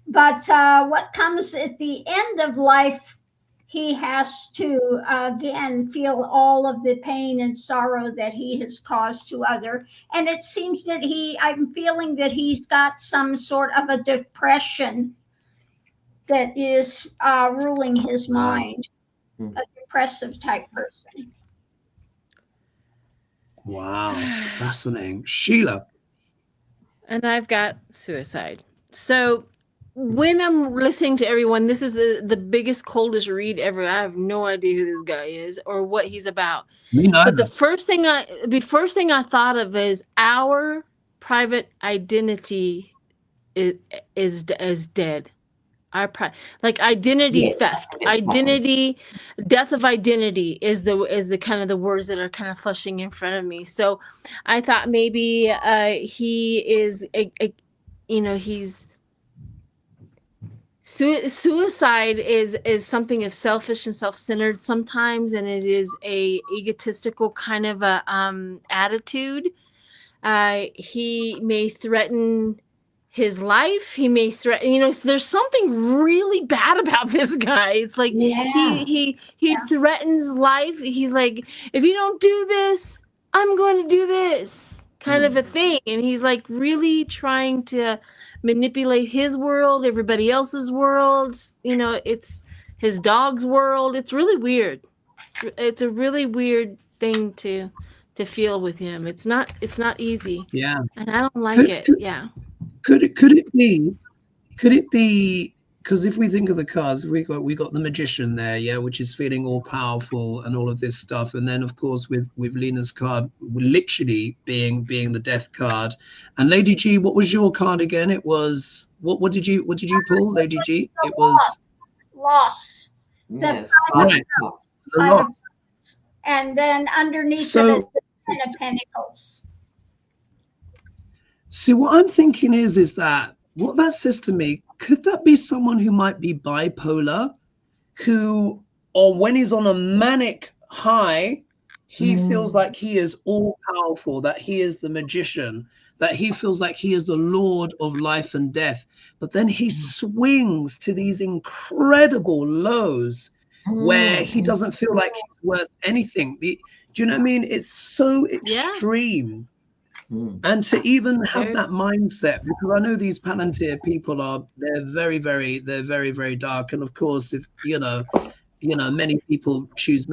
But what comes at the end of life, he has to, again, feel all of the pain and sorrow that he has caused to other. And it seems that I'm feeling that he's got some sort of a depression that is ruling his mind, a depressive type person. Wow, fascinating. Sheila. And I've got suicide. So when I'm listening to everyone, this is the biggest, coldest read ever. I have no idea who this guy is or what he's about. Me neither. But the first thing I thought of is our private identity is dead. Our like identity theft, identity, death of identity is the kind of the words that are kind of flushing in front of me. So I thought maybe he is he's suicide is something of selfish and self-centered sometimes, and it is a egotistical kind of a attitude. He may threaten his life. He may threaten, so there's something really bad about this guy. It's like he threatens life. He's like, if you don't do this, I'm going to do this kind of a thing. And he's like really trying to manipulate his world, everybody else's worlds. It's his dog's world. It's really weird. It's a really weird thing to feel with him. It's not easy. Yeah. And I don't like it. Yeah. Could it be because if we think of the cards, we got the Magician there, which is feeling all powerful and all of this stuff, and then of course with Lena's card literally being the death card. And Lady G, what was your card again? It was what did you pull, Lady G? It was loss. The loss. And then underneath of it, the Ten of Pentacles. See, what I'm thinking is that what that says to me, could that be someone who might be bipolar, or when he's on a manic high, he feels like he is all powerful, that he is the magician, that he feels like he is the Lord of life and death. But then he swings to these incredible lows where he doesn't feel like he's worth anything. Do you know what I mean? It's so extreme. And to even have that mindset, because I know these Palantir people they're very, very dark. And of course, if many people choose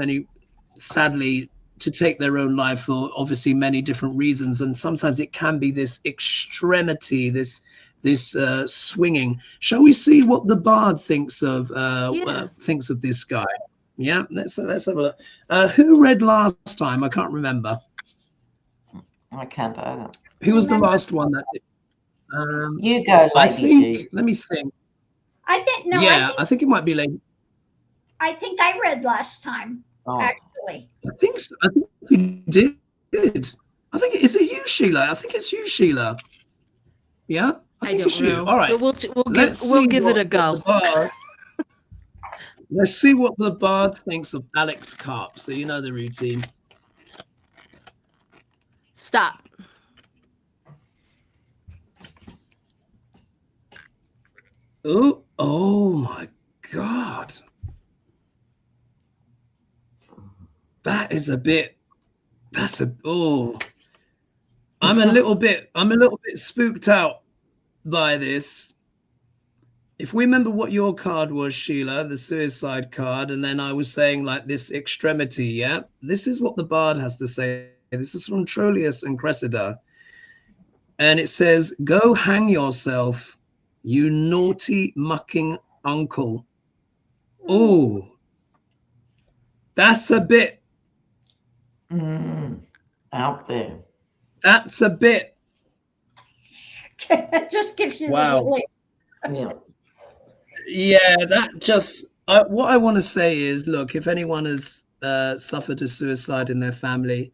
sadly to take their own life for obviously many different reasons, and sometimes it can be this extremity, this swinging. Shall we see what the Bard thinks of this guy? Yeah, let's have a look. Who read last time? I can't remember. I can't either. Who was the last one that did? You go, Lady G. Let me think. I didn't know. Yeah, I think it might be Lady. I think I read last time, actually. I think so. I think you did. I think is it you, Sheila? I think it's you, Sheila. Yeah, I think it's you. All right, we'll give it a go. Let's see what the Bard thinks of Alex Carp. So you know the routine. Stop. Oh my God. I'm a little bit spooked out by this. If we remember what your card was, Sheila, the suicide card, and then I was saying like this extremity, this is what the Bard has to say. This is from Troilus and Cressida. And it says, "Go hang yourself, you naughty mucking uncle." Oh, that's a bit out there. That's a bit. It just gives you wow. Yeah, that just what I want to say is, look, if anyone has suffered a suicide in their family,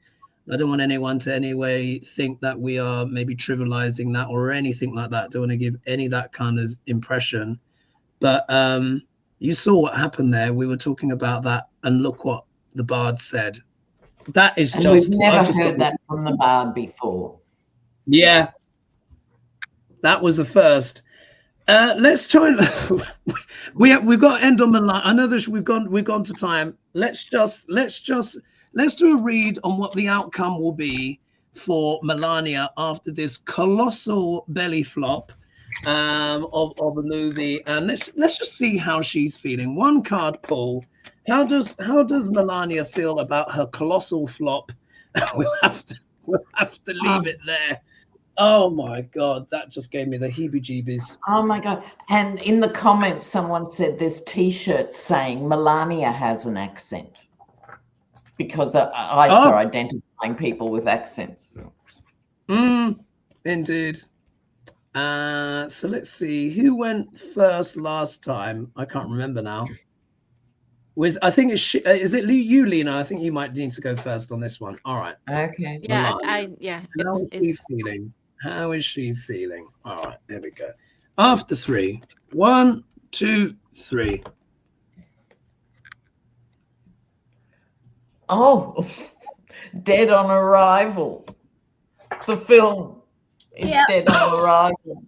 I don't want anyone to any way think that we are maybe trivializing that or anything like that. Don't want to give any that kind of impression. But you saw what happened there. We were talking about that, and look what the Bard said. That is just. We've never heard that from the Bard before. Yeah, that was the first. Let's try. We've got to end on Melania. I know that we've gone to time. Let's do a read on what the outcome will be for Melania after this colossal belly flop of a movie, and let's just see how she's feeling. One card pull. How does Melania feel about her colossal flop? We'll have to leave it there. Oh my God, that just gave me the heebie-jeebies. Oh my God. And in the comments, someone said there's T-shirts saying Melania has an accent because I saw identifying people with accents. Indeed. So let's see, who went first last time? I can't remember now. I think it's is it you, Lena? I think you might need to go first on this one. All right. Okay. Yeah, Melania. How is she feeling? All right, there we go. After 3. 1, 2, 3. Oh, Dead on Arrival. The film is Dead on Arrival.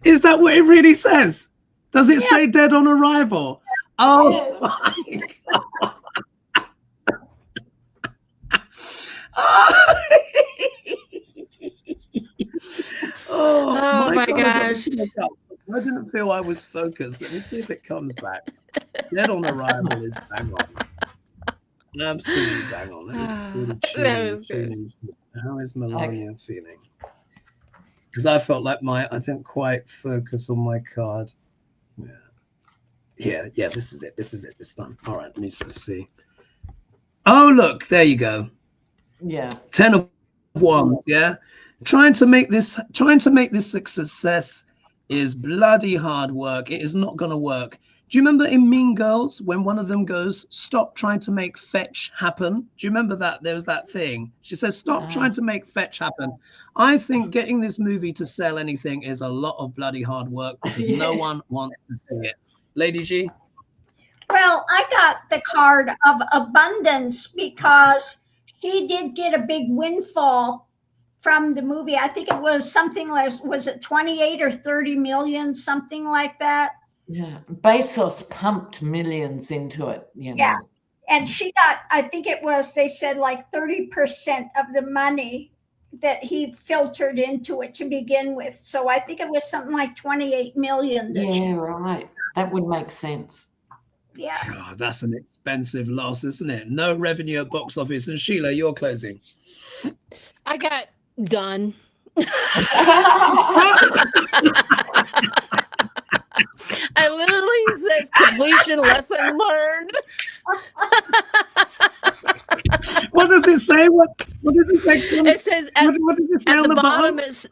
Is that what it really says? Does it say Dead on Arrival? Oh my God. Oh my gosh. I didn't feel I was focused. Let me see if it comes back. Dead on Arrival is bang on. Absolutely bang on. That was good. How is Melania feeling? Because I felt like I didn't quite focus on my card. Yeah, this is it. This is it this time. All right, let me see. Oh, look, there you go. Yeah. 10 of Wands, yeah. Trying to make this a success is bloody hard work. It is not going to work. Do you remember in Mean Girls when one of them goes, "Stop trying to make fetch happen"? Do you remember that? There was that thing. She says, "Stop trying to make fetch happen." I think getting this movie to sell anything is a lot of bloody hard work because no one wants to see it. Lady G? Well, I got the card of abundance because she did get a big windfall from the movie. I think it was something like, was it 28 or 30 million, something like that? Yeah, Bezos pumped millions into it. You know. Yeah, and she got, I think it was, they said like 30% of the money that he filtered into it to begin with. So I think it was something like 28 million. Yeah, right. That would make sense. Yeah. Oh, that's an expensive loss, isn't it? No revenue at box office. And Sheila, you're closing. I got done. I literally says completion lesson learned. What does it say? What does it say? It says what does it say at on the bottom is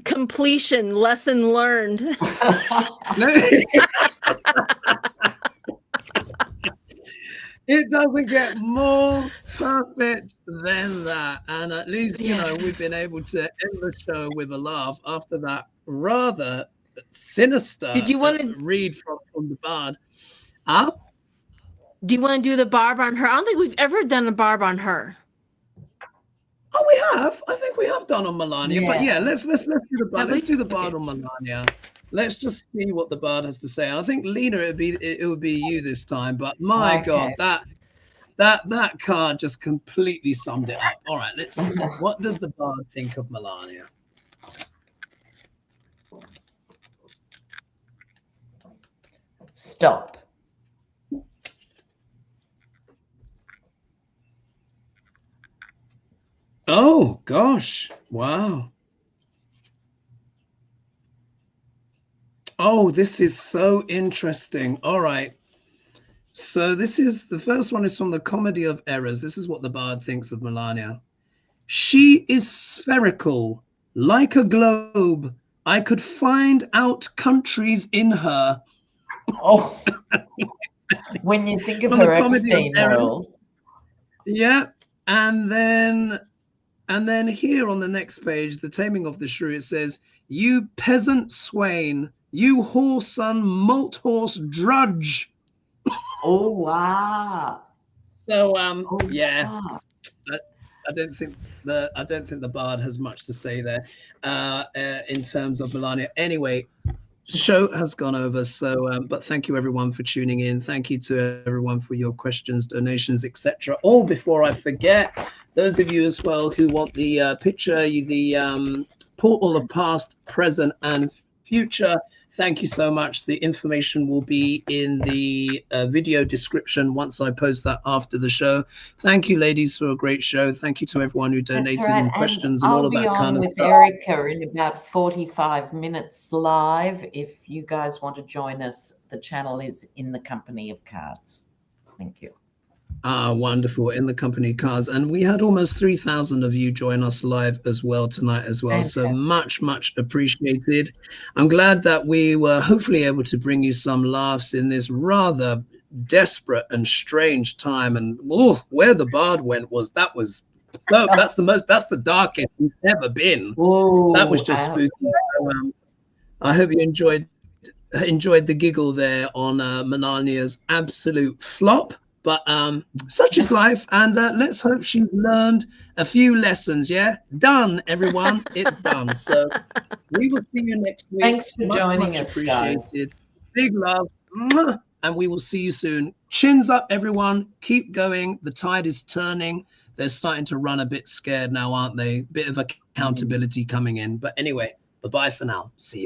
completion lesson learned. It doesn't get more perfect than that. And at least, you know, we've been able to end the show with a laugh after that rather sinister Did you want to read from the bard? Huh? Do you want to do the barb on her? I don't think we've ever done a barb on her. Oh, we have. I think we have done on Melania. Yeah. But yeah, let's do the bard. Let's do the bard on Melania. Let's just see what the bard has to say. And I think Lena, it would be you this time. But my God, that card just completely summed it up. All right, let's see. What does the bard think of Melania? Stop. Oh gosh! Wow. Oh, this is so interesting. All right. So this is, the first one is from the Comedy of Errors. This is what the bard thinks of Melania. She is spherical, like a globe. I could find out countries in her. Oh, when you think of her Epstein role. Yeah. And then here on the next page, The Taming of the Shrew, it says, "You peasant swain, you whoreson malt horse drudge." Oh wow! So yeah, wow. I don't think the bard has much to say there in terms of Melania. Anyway, the show has gone over. So, but thank you everyone for tuning in. Thank you to everyone for your questions, donations, etc. All before I forget, those of you as well who want the picture, the portal of past, present, and future. Thank you so much. The information will be in the video description once I post that after the show. Thank you, ladies, for a great show. Thank you to everyone who donated and questions and all of that kind of stuff. I'll be on with Erica in about 45 minutes live. If you guys want to join us, the channel is In the Company of Cards. Thank you. Wonderful. In the Company of Cards. And we had almost 3,000 of you join us live as well tonight as well. Fantastic. So much appreciated. I'm glad that we were hopefully able to bring you some laughs in this rather desperate and strange time. And where the bard went was that's the darkest he's ever been. Ooh, that was just spooky. So, I hope you enjoyed the giggle there on Melania's absolute flop. But such is life, and let's hope she's learned a few lessons. Yeah, done, everyone. It's done. So we will see you next week. Thanks for joining much us, appreciated. guys. Big love, and we will see you soon. Chins up, everyone. Keep going. The tide is turning. They're starting to run a bit scared now, aren't they? Bit of accountability coming in. But anyway, bye-bye for now. See you.